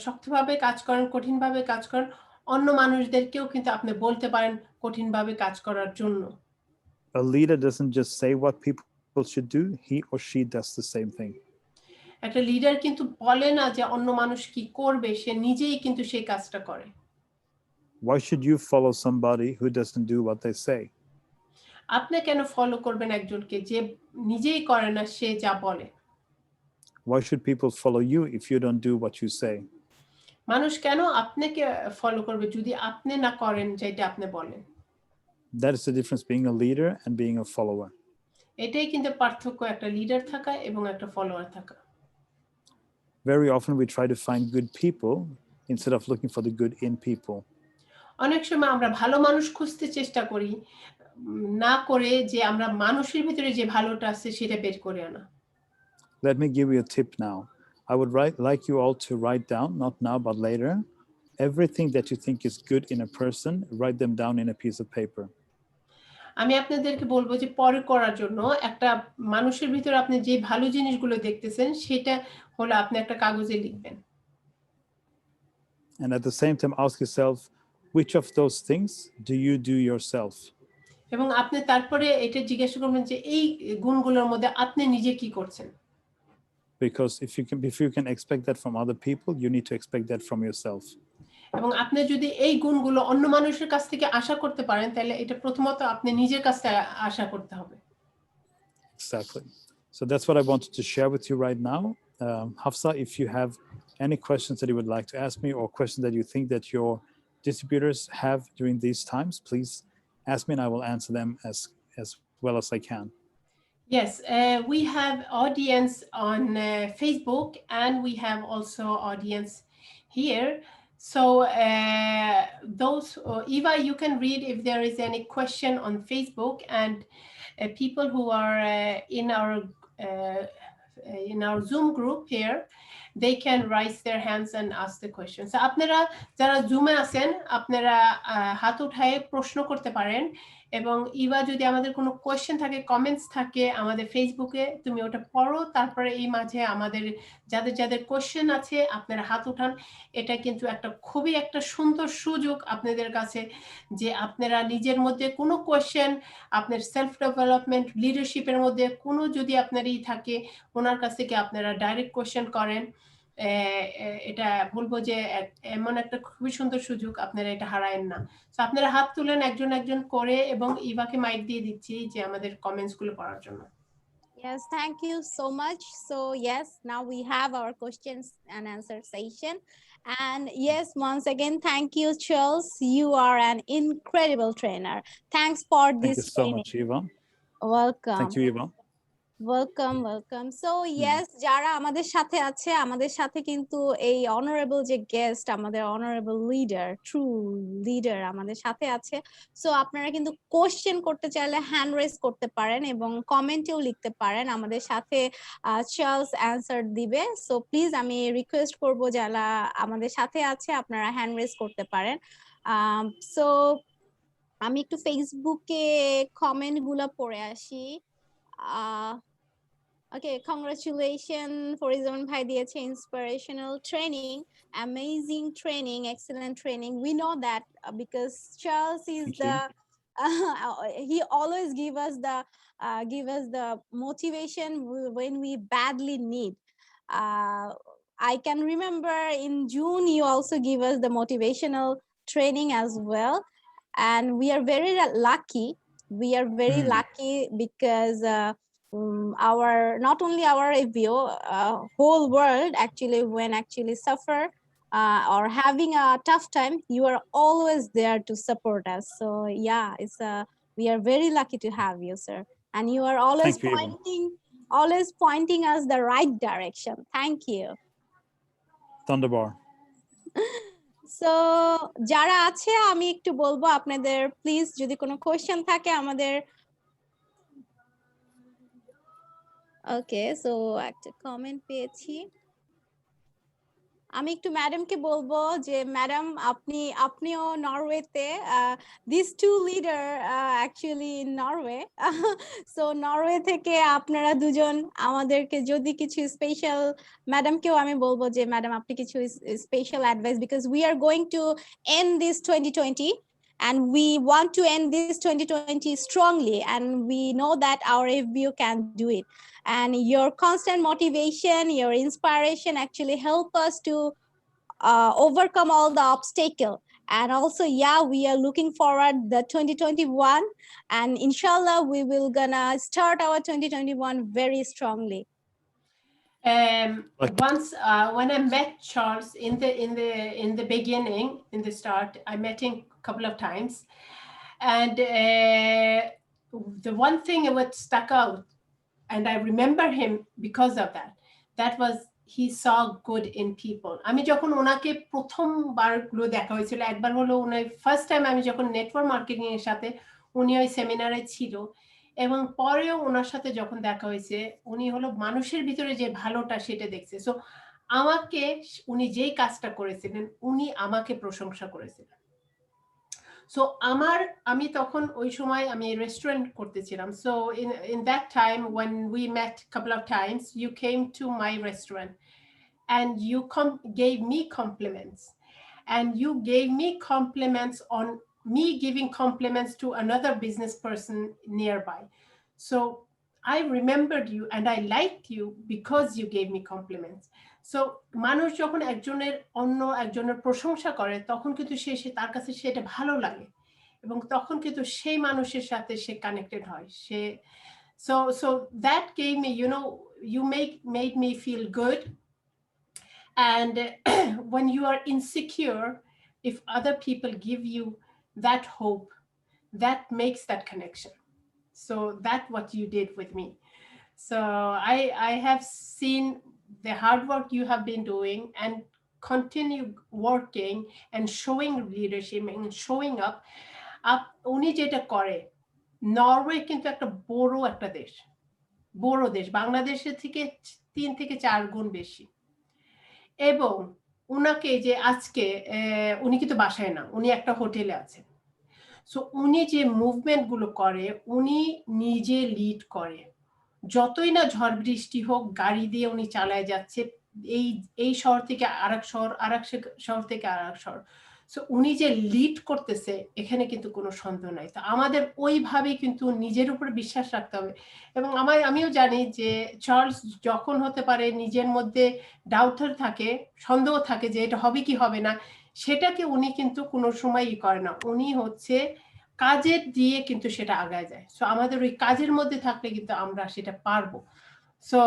শক্তভাবে কাজ করেন, কঠিনভাবে কাজ করেন, অন্য মানুষদেরকেও কিন্তু আপনি বলতে পারেন কঠিনভাবে কাজ করার জন্য। A leader doesn't just say what people should do, he or she does the same thing. একটা লিডার কিন্তু বলে না যে অন্য মানুষ কি করবে, সে নিজেই কিন্তু সেই কাজটা করে। Why should you follow somebody who doesn't do what they say? আপনি কেন ফলো করবেন একজনকে যে নিজেই করে না সে যা বলে? Why should people follow you if you don't do what you say? মানুষ কেন আপনাকে ফলো করবে যদি আপনি না করেন যেটা আপনি বলেন? That is the difference being a leader and being a follower. এটাই কিন্তু পার্থক্য একটা লিডার থাকা এবং একটা ফলোয়ার থাকা। Very often we try to find good people instead of looking for the good in people. অনেক সময় আমরা ভালো মানুষ খুঁজতে চেষ্টা করি না করে যে আমরা মানুষের ভিতরে যে ভালোটা আছে সেটা বের করে আনা। Let me give you a tip now. I would like you all to write down, not now but later, everything that you think is good in a person, write them down in a piece of paper. আমি আপনাদেরকে বলবো যে পরে করার জন্য একটা মানুষের ভিতরে আপনি যে ভালো জিনিসগুলো দেখতেছেন সেটা হলো আপনি একটা কাগজে লিখবেন। And at the same time ask yourself, which of those things do you do yourself? এবং আপনি তারপরে এটা জিজ্ঞাসা করবেন যে এই গুণগুলোর মধ্যে আপনি নিজে কি করছেন? Because if you can expect that from other people, you need to expect that from yourself. এবং আপনি যদি এই গুণগুলো অন্য মানুষের কাছ থেকে আশা করতে পারেন তাহলে এটা প্রথমত আপনি নিজের কাছ থেকে আশা করতে হবে। Exactly. So that's what I wanted to share with you right now. Hafsa, if you have any questions that you would like to ask me or questions that you think that your distributors have during these times, please ask me and I will answer them as well as I can. Yes, we have audience on Facebook and we have also audience here. So those, Eva, you can read if there is any question on Facebook, and people who are in our Zoom group here, they can raise their hands and ask the questions. So আপনারা যারা জুমে আছেন আপনারা হাত উঠায়ে প্রশ্ন করতে পারেন এবং ইভা যদি আমাদের কোনো কোয়েশ্চেন থাকে কমেন্টস থাকে আমাদের ফেসবুকে তুমি ওটা পড়ো তারপরে এই মাঝে আমাদের যাদের কোয়েশ্চেন আছে আপনারা হাত উঠান। এটা কিন্তু একটা খুবই একটা সুন্দর সুযোগ আপনাদের কাছে যে আপনারা নিজের মধ্যে কোনো কোয়েশ্চেন আপনার সেলফ ডেভেলপমেন্ট লিডারশিপের মধ্যে কোনো যদি আপনারই থাকে ওনার কাছ থেকে আপনারা ডাইরেক্ট কোয়েশ্চেন করেন। এটা বলবো যে এমন একটা খুবই সুন্দর সুযোগ আপনারা এটা হারায়েন না। সো আপনারা হাত তুলেন একজন একজন করে এবং ইভাকে মাইক দিয়ে দিচ্ছি যে আমাদের কমেন্টস গুলো পড়ার জন্য। Yes, thank you so much. So yes, now we have our questions and answer session. And yes, once again, thank you, Charles. You are an incredible trainer. Thanks for this Thank you so training. much, Eva. Welcome. Thank you, Eva. Welcome so yes যারা আমাদের সাথে আছে আমাদের সাথে কিন্তু এই honourable যে guest আমাদের অনারেবল লিডার ট্রু লিডার আমাদের সাথে আছে। সো আপনারা কিন্তু কোশ্চেন করতে চাইলে হ্যান্ড রেজ করতে পারেন এবং কমেন্টেও লিখতে পারেন, আমাদের সাথে চার্লস অ্যান্সার দিবে। সো প্লিজ আমি রিকোয়েস্ট করব যারা আমাদের সাথে আছে আপনারা হ্যান্ড রেজ করতে পারেন। সো আমি একটু ফেসবুকে কমেন্ট গুলা পড়ে আসি। Okay, congratulations for Rizwan Bhai diyeche inspirational training, amazing training, excellent training. We know that because Charles is Thank the you. he always give us the motivation when we badly need. I can remember in June you also give us the motivational training as well, and we are very lucky. We are very lucky because our not only our FBO, whole world actually when actually suffer or having a tough time, you are always there to support us. So yeah, it's we are very lucky to have you, sir, and you are Thank you, Eva. always pointing us the right direction. Thank you. Thunderbar. So যারা আছে আমি একটু বলবো আপনাদের please যদি কোনো question থাকে আমাদের ওকে সো একটা কমেন্ট পেয়েছি আমি একটু ম্যাডামকে বলবো যে ম্যাডাম আপনিও নরওয়েতে this to leader actually in Norway so Norway থেকে আপনারা দুজন আমাদেরকে যদি কিছু স্পেশাল ম্যাডামকেও আমি বলবো যে ম্যাডাম আপনি কিছু special advice because we are going to end this 2020 and we want to end this 2020 strongly and we know that our FBO can do it and your constant motivation your inspiration actually help us to overcome all the obstacle and also yeah we are looking forward the 2021 and inshallah we will gonna start our 2021 very strongly. Once when I met Charles in the beginning, in the start, I met him a couple of times, and the one thing that stuck out, and I remember him because of that. That was he saw good in people. আমি যখন ওনাকে প্রথমবার দেখা হয়েছিল একবার হলো উনি first time আমি যখন নেটওয়ার্ক মার্কেটিং এর সাথে উনি ওই সেমিনারে ছিল এবং পরেও ওনার সাথে যখন দেখা হয়েছে উনি হলো মানুষের ভিতরে যে ভালোটা সেটা দেখছে সো আমাকে উনি যেই কাজটা করেছিলেন উনি আমাকে প্রশংসা করেছিলেন সো আমি তখন ওই সময় আমি রেস্টুরেন্ট করতেছিলাম so in that time when we met couple of times you came to my restaurant and you gave me compliments and you gave me compliments on me giving compliments to another business person nearby so I remembered you and I liked you because you gave me compliments so মানুষ যখন অন্য একজনের প্রশংসা করে তখন কিন্তু তার কাছে সেটা ভালো লাগে এবং তখন কিন্তু সেই মানুষের সাথে সে কানেক্টেড হয় সে so that gave me you made me feel good and when you are insecure if other people give you that hope that makes that connection so that's what you did with me so I have seen the hard work you have been doing and continue working and showing leadership and showing up উনি যেটা করে Norway কিন্তু একটা বড় দেশ বাংলাদেশের থেকে 3 থেকে 4 গুণ বেশি এবং উনাকে যে আজকে উনি কিন্তু বাসায় না উনি একটা হোটেলে আছেন সো উনি যে মুভমেন্ট গুলো করে উনি নিজে লিড করে যতই না ঝড় বৃষ্টি হোক গাড়ি দিয়ে উনি চালায় যাচ্ছে এই শহর থেকে আরেক শহর থেকে আরেক শহর সো উনি যে লিড করতেছে এখানে কিন্তু কোনো সন্দেহ নাই তো আমাদের ওইভাবে কিন্তু নিজের উপর বিশ্বাস রাখতে হবে এবং আমিও জানি যে চার্লস যখন হতে পারে নিজের মধ্যে ডাউট থাকে সন্দেহ থাকে যে এটা হবে কি হবে না সেটাকে উনি কিন্তু কোনো সময়ই করে না উনি হচ্ছে কাজের দিয়ে কিন্তু সেটা আগায় যায় সো আমাদের ওই কাজের মধ্যে থাকলে কিন্তু আমরা সেটা পারবো সো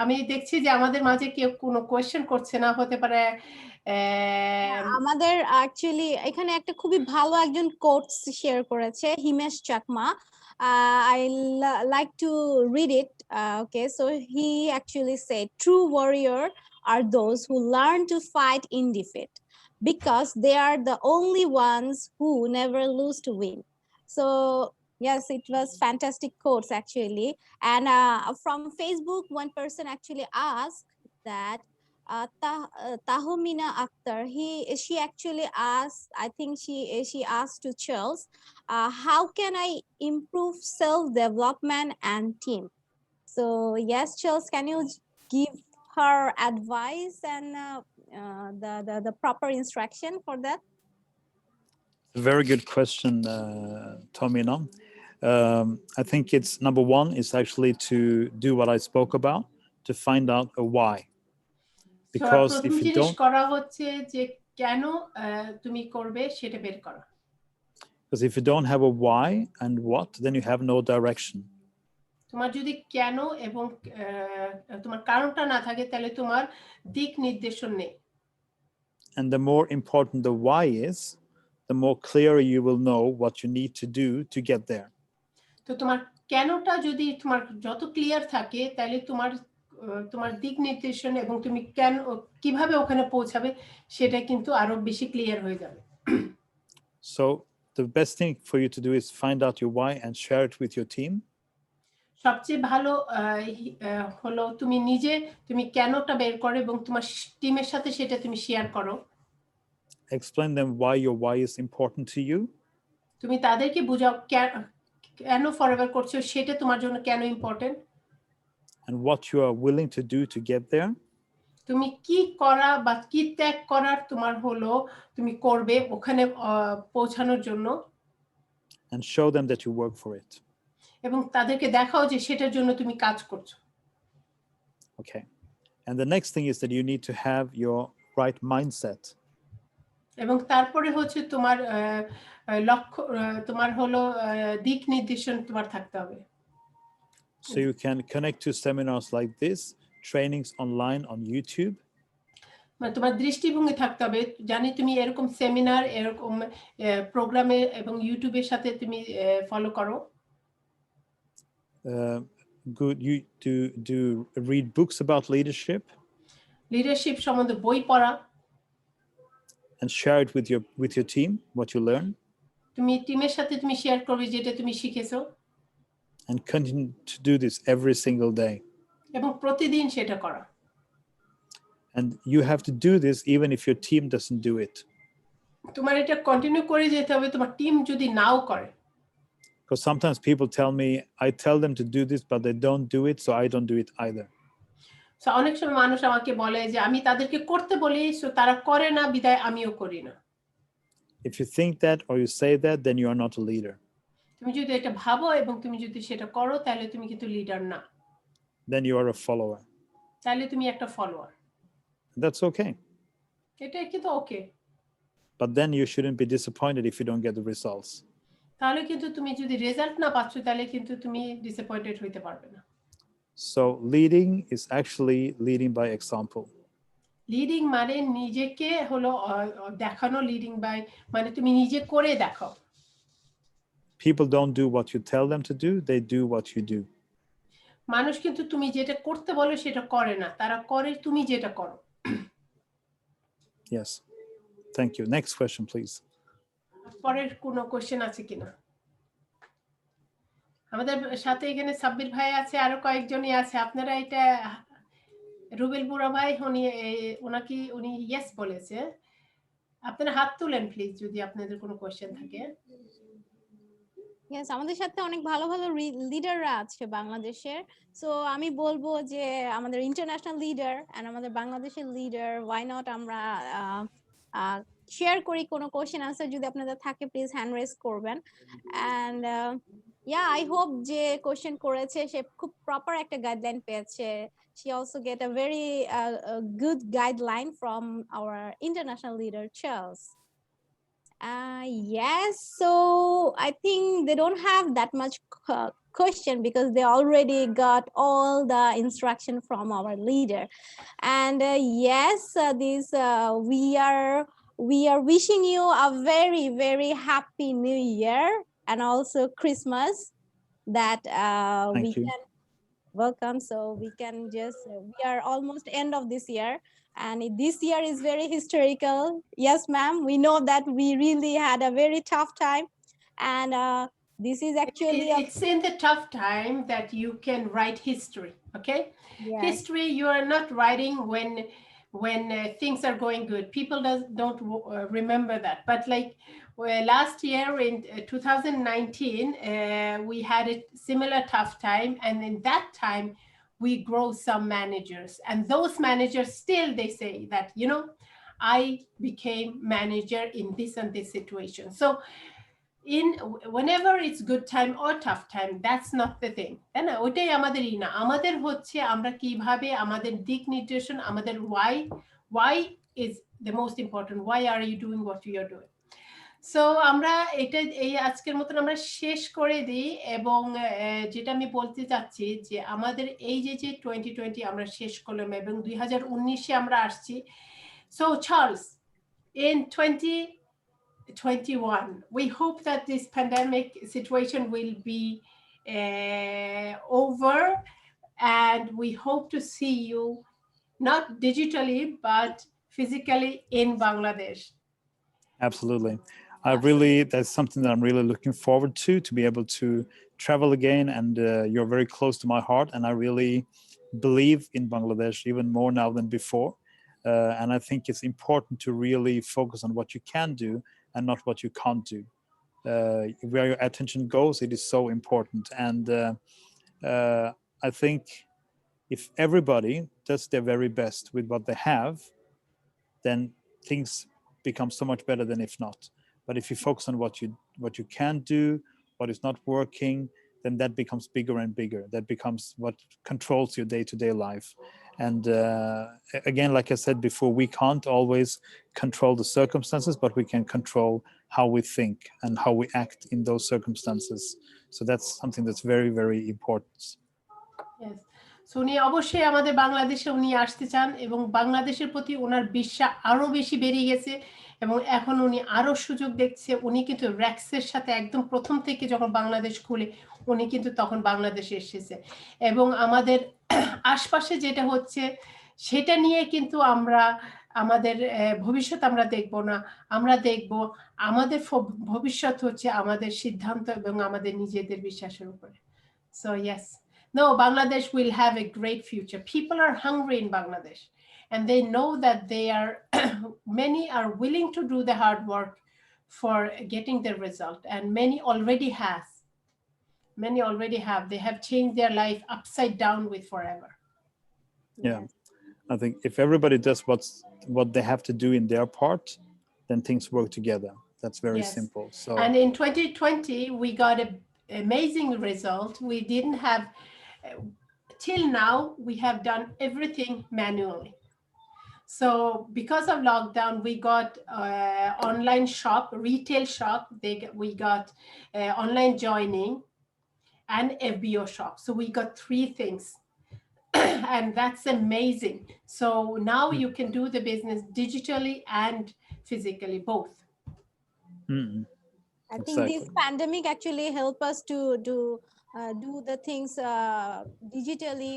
আমি দেখছি যে আমাদের মাঝে কেউ কোনো কোয়েশ্চেন করছে না হতে পারে আমাদের অ্যাকচুয়ালি এখানে একটা খুবই ভালো একজন কোটস শেয়ার করেছে Himesh Chakma I like to read it okay so he actually said true warrior are those who learn to fight in defeat because they are the only ones who never lose to win so yes it was fantastic quotes actually and from Facebook one person actually asked that Tahomina Akhtar, she actually asked, I think she asked to Charles, how can I improve self-development and team? So yes, Chels, can you give her advice and the proper instruction for that? Very good question, Tomina. I think it's number one is actually to do what I spoke about, to find out a why. Because প্রথম if you জিনিস don't, করা হচ্ছে যে কেন তুমি করবে সেটা বের করা। because if you don't have a why and what, then you have no direction. তোমার যদি কেন এবং তোমার কারণটা না থাকে তাহলে তোমার দিক নির্দেশন নেই। And the more important the why is, the more clearer you will know what you need to do to get there. তো তোমার কেনটা যদি তোমার যত ক্লিয়ার থাকে তাহলে তোমার তোমার দিক নির্দেশন এবং তুমি কেন কিভাবে ওখানে পৌঁছাবে সেটা কিন্তু আরো বেশি ক্লিয়ার হয়ে যাবে। So the best thing for you to do is find out your why and share it with your team. সবচেয়ে ভালো হলো তুমি নিজে তুমি কেনটা বের করো এবং তোমার টিমের সাথে সেটা তুমি শেয়ার করো। Explain them why your why is important to you. তুমি তাদেরকে বোঝাও কেন ফরএভার করছো সেটা তোমার জন্য কেন important. And what you are willing to do to get there. তুমি কি করা বা কি ত্যাগ করার তোমার হলো তুমি করবে ওখানে পৌঁছানোর জন্য। And show them that you work for it. এবং তাদেরকে দেখাও যে সেটার জন্য তুমি কাজ করছো। Okay. And the next thing is that you need to have your right mindset. এবং তারপরে হচ্ছে তোমার লক্ষ্য তোমার হলো দিক নির্দেশন তোমার থাকতে হবে। So you can connect to seminars like this, trainings online on YouTube. মানে তোমার দৃষ্টিভঙ্গি থাকতে হবে, জানি তুমি এরকম সেমিনার এরকম প্রোগ্রামে এবং ইউটিউবের সাথে তুমি ফলো করো। Good. You do read books about leadership. Leadership সম্বন্ধে বই পড়া। And share it with your team what you learn. তুমি টিমের সাথে তুমি শেয়ার করবে যেটা তুমি শিখেছো। And continue to do this every single day. এবং প্রতিদিন সেটা করা। And you have to do this even if your team doesn't do it. তোমার এটা কন্টিনিউ করে যেতে হবে তোমার টিম যদি নাও করে। Because sometimes people tell me, I tell them to do this, but they don't do it, so I don't do it either. So অনেক সময় মানুষ আমাকে বলে যে আমি তাদেরকে করতে বলি, সো তারা করে না, বিদায় আমিও করি না। If you think that or you say that, then you are not a leader. তুমি যদি এটা ভাবো এবং তুমি যদি সেটা করো তাহলে তুমি কিন্তু লিডার না। Then you are a follower. তাহলে তুমি একটা ফলোয়ার। That's okay. এটা কিন্তু ওকে। But then you shouldn't be disappointed if you don't get the results. তাহলে কিন্তু তুমি যদি রেজাল্ট না পাচ্ছ তাহলে কিন্তু তুমি ডিসঅ্যাপয়েন্টেড হইতে পারবে না। So leading is actually leading by example. Leading মানে নিজেকে হলো দেখানো, লিডিং বাই মানে তুমি নিজে করে দেখাও। People don't do what you tell them to do, they do what you do. মানুষ কিন্তু তুমি যেটা করতে বলো সেটা করে না, তারা করে তুমি যেটা করো। Yes. Thank you. Next question, please. পরের কোনো কোশ্চেন আছে কিনা? আমাদের সাথে এখানে সাব্বির ভাই আছে, আরো কয়েকজনই আছে। আপনারা এটা রুবেল বুড়া ভাই উনি ইয়েস বলেছে। আপনারা হাত তুলেন প্লিজ যদি আপনাদের কোনো কোশ্চেন থাকে। Yes, আমাদের সাথে অনেক ভালো ভালো লিডাররা আছে বাংলাদেশের। সো আমি বলবো যে আমাদের ইন্টারন্যাশনাল লিডার এন্ড আমাদের বাংলাদেশের লিডার, why not আমরা শেয়ার করি কোনো কোশ্চেন আনসার যদি আপনাদের থাকে, প্লিজ হ্যান্ড রেজ করবেন। এন্ড আই হোপ যে কোশ্চেন করেছে সে খুব প্রপার একটা গাইডলাইন পেয়েছে। She also get a very good guideline from our international leader Charles. Yes, so I think they don't have that much question because they already got all the instruction from our leader. And yes, we are wishing you a very, very happy New Year and also Christmas that we can welcome. So we can just, we are almost end of this year. And this year is very historical. Yes, ma'am. We know that we really had a very tough time. And this is actually... It's in the tough time that you can write history, okay? Yes. History, you are not writing when things are going good. People don't remember that. But like last year in 2019, we had a similar tough time. And in that time, we grow some managers. And those managers still, they say that, you know, I became manager in this and this situation. So in whenever it's good time or tough time, that's not the thing. তাই না? ওইটাই আমাদেরই না, আমাদের হচ্ছে আমরা কিভাবে আমাদের দিক নির্দেশন, আমাদের why is the most important. Why are you doing what you are doing? So আমরা এটা এই আজকের মতন আমরা শেষ করে দিই। এবং যেটা আমি বলতে চাচ্ছি যে আমাদের এই যে 2020 আমরা শেষ করলাম এবং 2019-এ আমরা আসছি। So Charles, in 2021, we hope that this pandemic situation will be over, and we hope to see you not digitally but physically in Bangladesh. Absolutely. That's something that I'm really looking forward to be able to travel again. And you're very close to my heart. And I really believe in Bangladesh even more now than before. And I think it's important to really focus on what you can do and not what you can't do. Where your attention goes, it is so important. And I think if everybody does their very best with what they have, then things become so much better than if not. But if you focus on what you can do, what is not working, then that becomes bigger and bigger. That becomes what controls your day-to-day life. And again, like I said before, we can't always control the circumstances, but we can control how we think and how we act in those circumstances. So that's something that's very, very important. Yes. So উনি অবশ্যই আমাদের বাংলাদেশে উনি আসতে চান এবং বাংলাদেশের প্রতি ওনার বিশ্বাস আরো বেশি বেড়ে গেছে এবং এখন উনি আরো সুযোগ দেখছে। উনি কিন্তু র্যাক্সের সাথে একদম প্রথম থেকে যখন বাংলাদেশ খুলে উনি কিন্তু তখন বাংলাদেশে এসেছে এবং আমাদের আশপাশে যেটা হচ্ছে সেটা নিয়ে কিন্তু আমরা আমাদের ভবিষ্যৎ আমরা দেখব না, আমরা দেখব আমাদের ভবিষ্যৎ হচ্ছে আমাদের সিদ্ধান্ত এবং আমাদের নিজেদের বিশ্বাসের উপরে। So yes, no, Bangladesh will have a great future. People are hungry in Bangladesh, and they know that they are many are willing to do the hard work for getting the result, and many already have. They have changed their life upside down with forever. Yeah. I think if everybody does what they have to do in their part, then things work together. That's very simple. So, and in 2020 we got an amazing result. We didn't have till now, we have done everything manually. So because of lockdown, we got online shop, retail shop, we got online joining and FBO shop. So we got 3 things. And that's amazing. So now you can do the business digitally and physically, both. I think this pandemic actually help us to do the things digitally,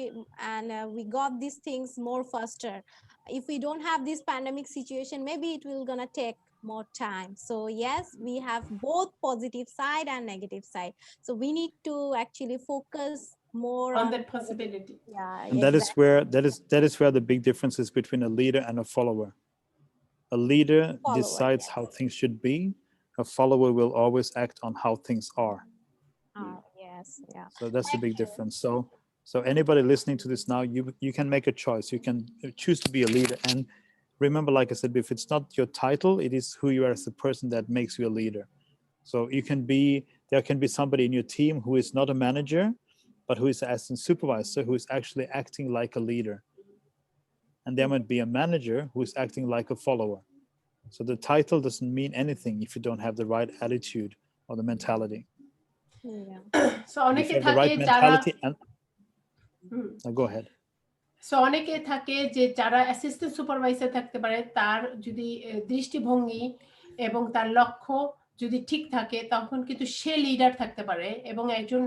and we got these things more faster. If we don't have this pandemic situation, maybe it will gonna take more time. So yes, we have both positive side and negative side. So we need to actually focus more on that possibility. Yeah, and that is where the big difference is between a leader and a follower. A leader decides how things should be. A follower will always act on how things are. Yes, yeah. So that's the big difference. So anybody listening to this now, you can make a choice. You can choose to be a leader. And remember, like I said, if it's not your title, it is who you are as a person that makes you a leader. So there can be somebody in your team who is not a manager, but who is an assistant supervisor, who is actually acting like a leader. And there might be a manager who is acting like a follower. So the title doesn't mean anything if you don't have the right attitude or the mentality. Yeah. So অনেকে the থাকে right mentality and go ahead. So অনেকে থাকে যে যারা assistant supervisor থাকতে পারে, তার যদি দৃষ্টিভঙ্গি এবং তার লক্ষ্য যদি ঠিক থাকে তখন কিন্তু সে লিডার থাকতে পারে এবং একজন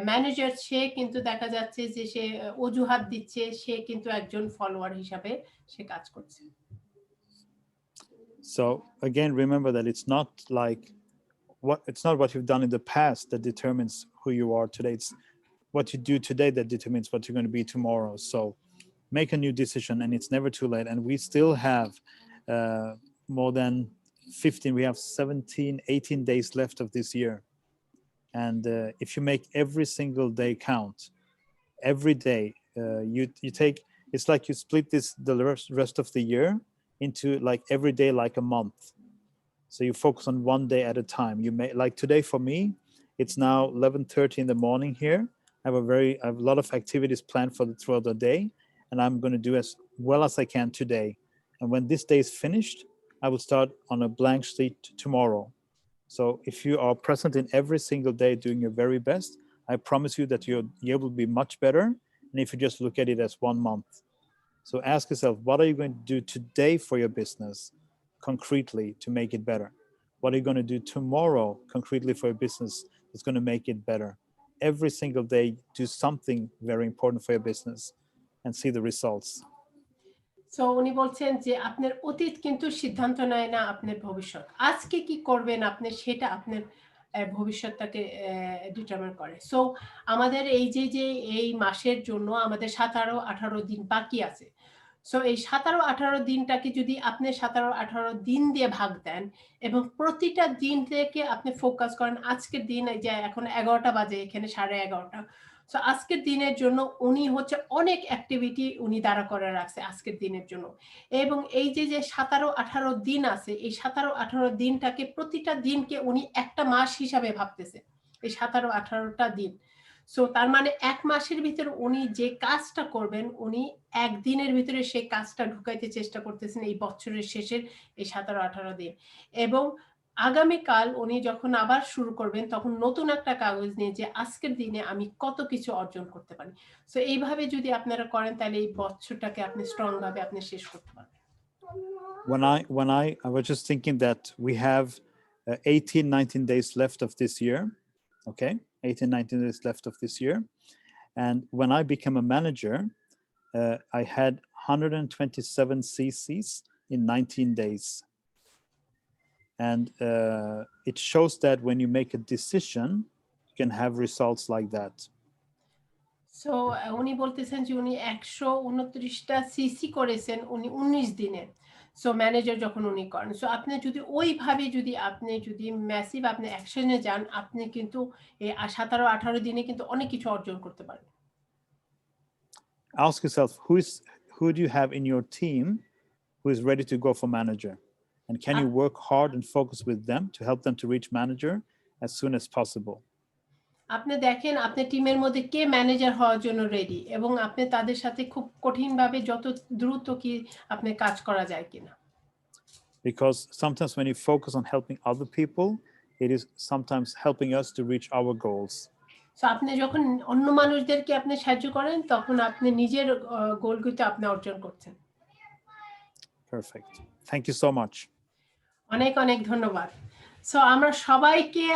ম্যানেজার সে কিন্তু দেখা যাচ্ছে যে সে অজুহাত দিচ্ছে, সে কিন্তু একজন ফলোয়ার হিসাবে সে কাজ করছে। So again, remember that it's not what you've done in the past that determines who you are today. It's what you do today that determines what you're going to be tomorrow. So make a new decision, and it's never too late. And we still have more than 15, we have 17, 18 days left of this year. And if you make every single day count, every day, you take, it's like you split the rest of the year into like every day like a month. So you focus on one day at a time. You may, like today for me, it's now 11:30 in the morning here. I have a lot of activities planned throughout the day, and I'm going to do as well as I can today. And when this day is finished, I will start on a blank sheet tomorrow. So if you are present in every single day doing your very best, I promise you that your year will be much better. And if you just look at it as 1 month. So ask yourself, what are you going to do today for your business concretely to make it better? What are you going to do tomorrow concretely for your business that's going to make it better? Every single day, do something very important for your business and see the results. So উনি বলছেন যে আপনার অতীত কিন্তু সিদ্ধান্ত নেয় না আপনার ভবিষ্যৎ। আজকে কি করবেন আপনি, সেটা আপনার ভবিষ্যৎটাকে ডিটারমাইন করে। সো আমাদের এই যে এই মাসের জন্য আমাদের 17-18 দিন বাকি আছে। সো এই 17-18 দিনটাকে যদি আপনি 17-18 দিন দিয়ে ভাগ দেন এবং প্রতিটা দিন থেকে আপনি ফোকাস করেন, আজকের দিন এই যে এখন 11টা বাজে, এখানে 11:30। সো আজকের দিনের জন্য উনি হচ্ছে অনেক অ্যাক্টিভিটি উনি দাঁড়া করে রাখছে আজকের দিনের জন্য। এবং এই যে 17-18 দিন আছে, এই 17-18 দিনটাকে প্রতিটা দিনকে উনি একটা মাস হিসাবে ভাবতেছে, এই 17-18টা দিন। সো তার মানে 1 মাসের ভিতরে উনি যে কাজটা করবেন, উনি একদিনের ভিতরে সেই কাজটা ঢুকাইতে চেষ্টা করতেছেন এই বছরের শেষের এই 17-18 দিন। এবং আগামীকাল উনি যখন আবার শুরু করবেন, তখন নতুন একটা কাগজ নিয়ে যে আজকের দিনে আমি কত কিছু অর্জন করতে পারি। সো এইভাবে যদি আপনারা করেন, তাহলে এই বছরটাকে আপনি স্ট্রং ভাবে আপনি শেষ করতে পারবেন। When I was just thinking that we have 18-19 days left of this year, okay, 18-19 days left of this year, and when I became a manager, I had 127 CCs in 19 days. And it shows that when you make a decision, you can have results like that. So উনি বলতেছেন যে উনি 129টা CC করেছেন উনি 19 দিনে। So manager যখন উনি করেন, সো আপনি যদি ওইভাবে যদি ম্যাসিভ আপনি অ্যাকশনে যান, আপনি কিন্তু এই 17-18 দিনে কিন্তু অনেক কিছু অর্জন করতে পারেন। Ask yourself, who do you have in your team who is ready to go for manager? And can you work hard and focus with them to help them to reach manager as soon as possible? আপনি দেখেন আপনার টিমের মধ্যে কে manager হওয়ার জন্য ready, এবং আপনি তাদের সাথে খুব কঠিনভাবে যত দ্রুত কি আপনি কাজ করা যায় কিনা। Because sometimes when you focus on helping other people, it is sometimes helping us to reach our goals. So আপনি যখন অন্য মানুষদেরকে আপনি সাহায্য করেন, তখন আপনি নিজের গোলগুলো আপনি অর্জন করছেন। Perfect. Thank you so much. অনেক অনেক ধন্যবাদ। সো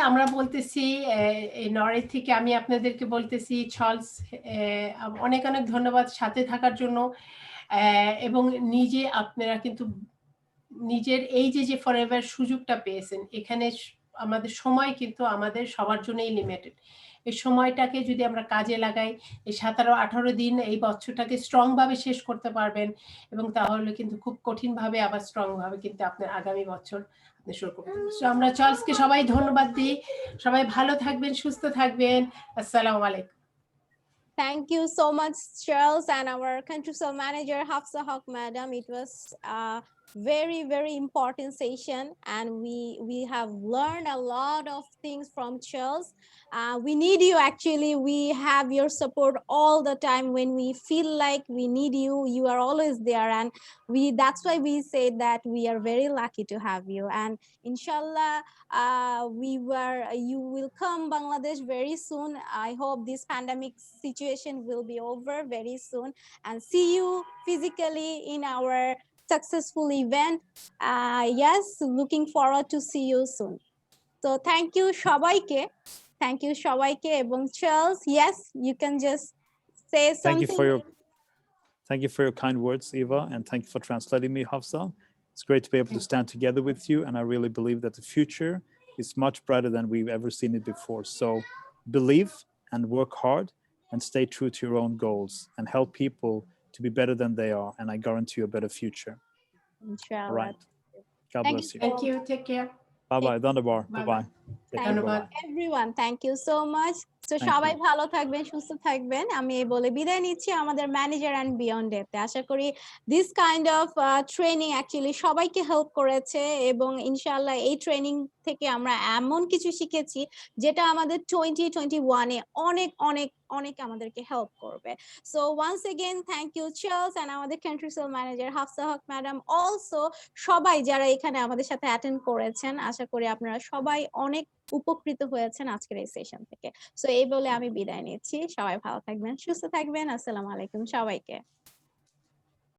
আমরা বলতেছি এই নরওয়ে থেকে আমি আপনাদেরকে বলতেছি চার্লস, অনেক অনেক ধন্যবাদ সাথে থাকার জন্য। এবং নিজে আপনারা কিন্তু নিজের এই যে ফরএভার সুযোগটা পেয়েছেন, এখানে আমাদের সময় কিন্তু আমাদের সবার জন্যই লিমিটেড। এই সময়টাকে যদি আমরা কাজে লাগাই, এই 17-18 দিন এই বছরটাকে স্ট্রং ভাবে শেষ করতে পারবেন, এবং তাহলে কিন্তু খুব কঠিন ভাবে আবার স্ট্রং ভাবে কিন্তু আপনার আগামী বছর আপনি শুরু করবেন। সো আমরা চার্লসকে সবাই ধন্যবাদ দিই। সবাই ভালো থাকবেন, সুস্থ থাকবেন। আসসালামু আলাইকুম। Thank you so much, Charles, and our country sales manager Hafsa Haq madam. It was a very important session, and we have learned a lot of things from Charles. We need you. Actually, we have your support all the time. When we feel like we need you, you are always there, and that's why we say that we are very lucky to have you. And inshallah, you will come Bangladesh very soon. I hope this pandemic situation will be over very soon, and see you physically in our successful event. Yes, looking forward to see you soon. So thank you সবাইকে, এবং Charles, yes, you can just say something. Thank you for your kind words, Eva, and thank you for translating me, Hafsa. It's great to be able to stand together with you, and I really believe that the future is much brighter than we've ever seen it before. So believe and work hard and stay true to your own goals, and help people to be better than they are, and I guarantee you a better future. All Inshallah. right. God Thank bless you. Thank you. Take care. Bye bye. Dandabar. Bye-bye. Bye bye. Take care. Dhanyabad. Bye bye. Everyone, thank you so much. So Thank সবাই you. ভালো থাকবেন, সুস্থ থাকবেন। আমি এই বলে বিদায় নিচ্ছি আমাদের ম্যানেজার এন্ড বিয়ন্ড ডেতে। আশা করি this kind of training actually সবাইকে হেল্প করেছে এবং ইনশাআল্লাহ এই ট্রেনিং থেকে আমরা এমন কিছু শিখেছি যেটা আমাদের 2021 এ অনেক অনেক অনেক আমাদেরকে হেল্প করবে। So once again thank you Charles and আমাদের country sale manager Hafsa Haque madam, also সবাই যারা এখানে আমাদের সাথে অ্যাটেন্ড করেছেন। আশা করি আপনারা সবাই অনেক উপকৃত হয়েছেন আজকের এই সেশন থেকে। সো এই বলে আমি বিদায় নিচ্ছি। সবাই ভালো থাকবেন, সুস্থ থাকবেন। আসসালামু আলাইকুম সবাইকে।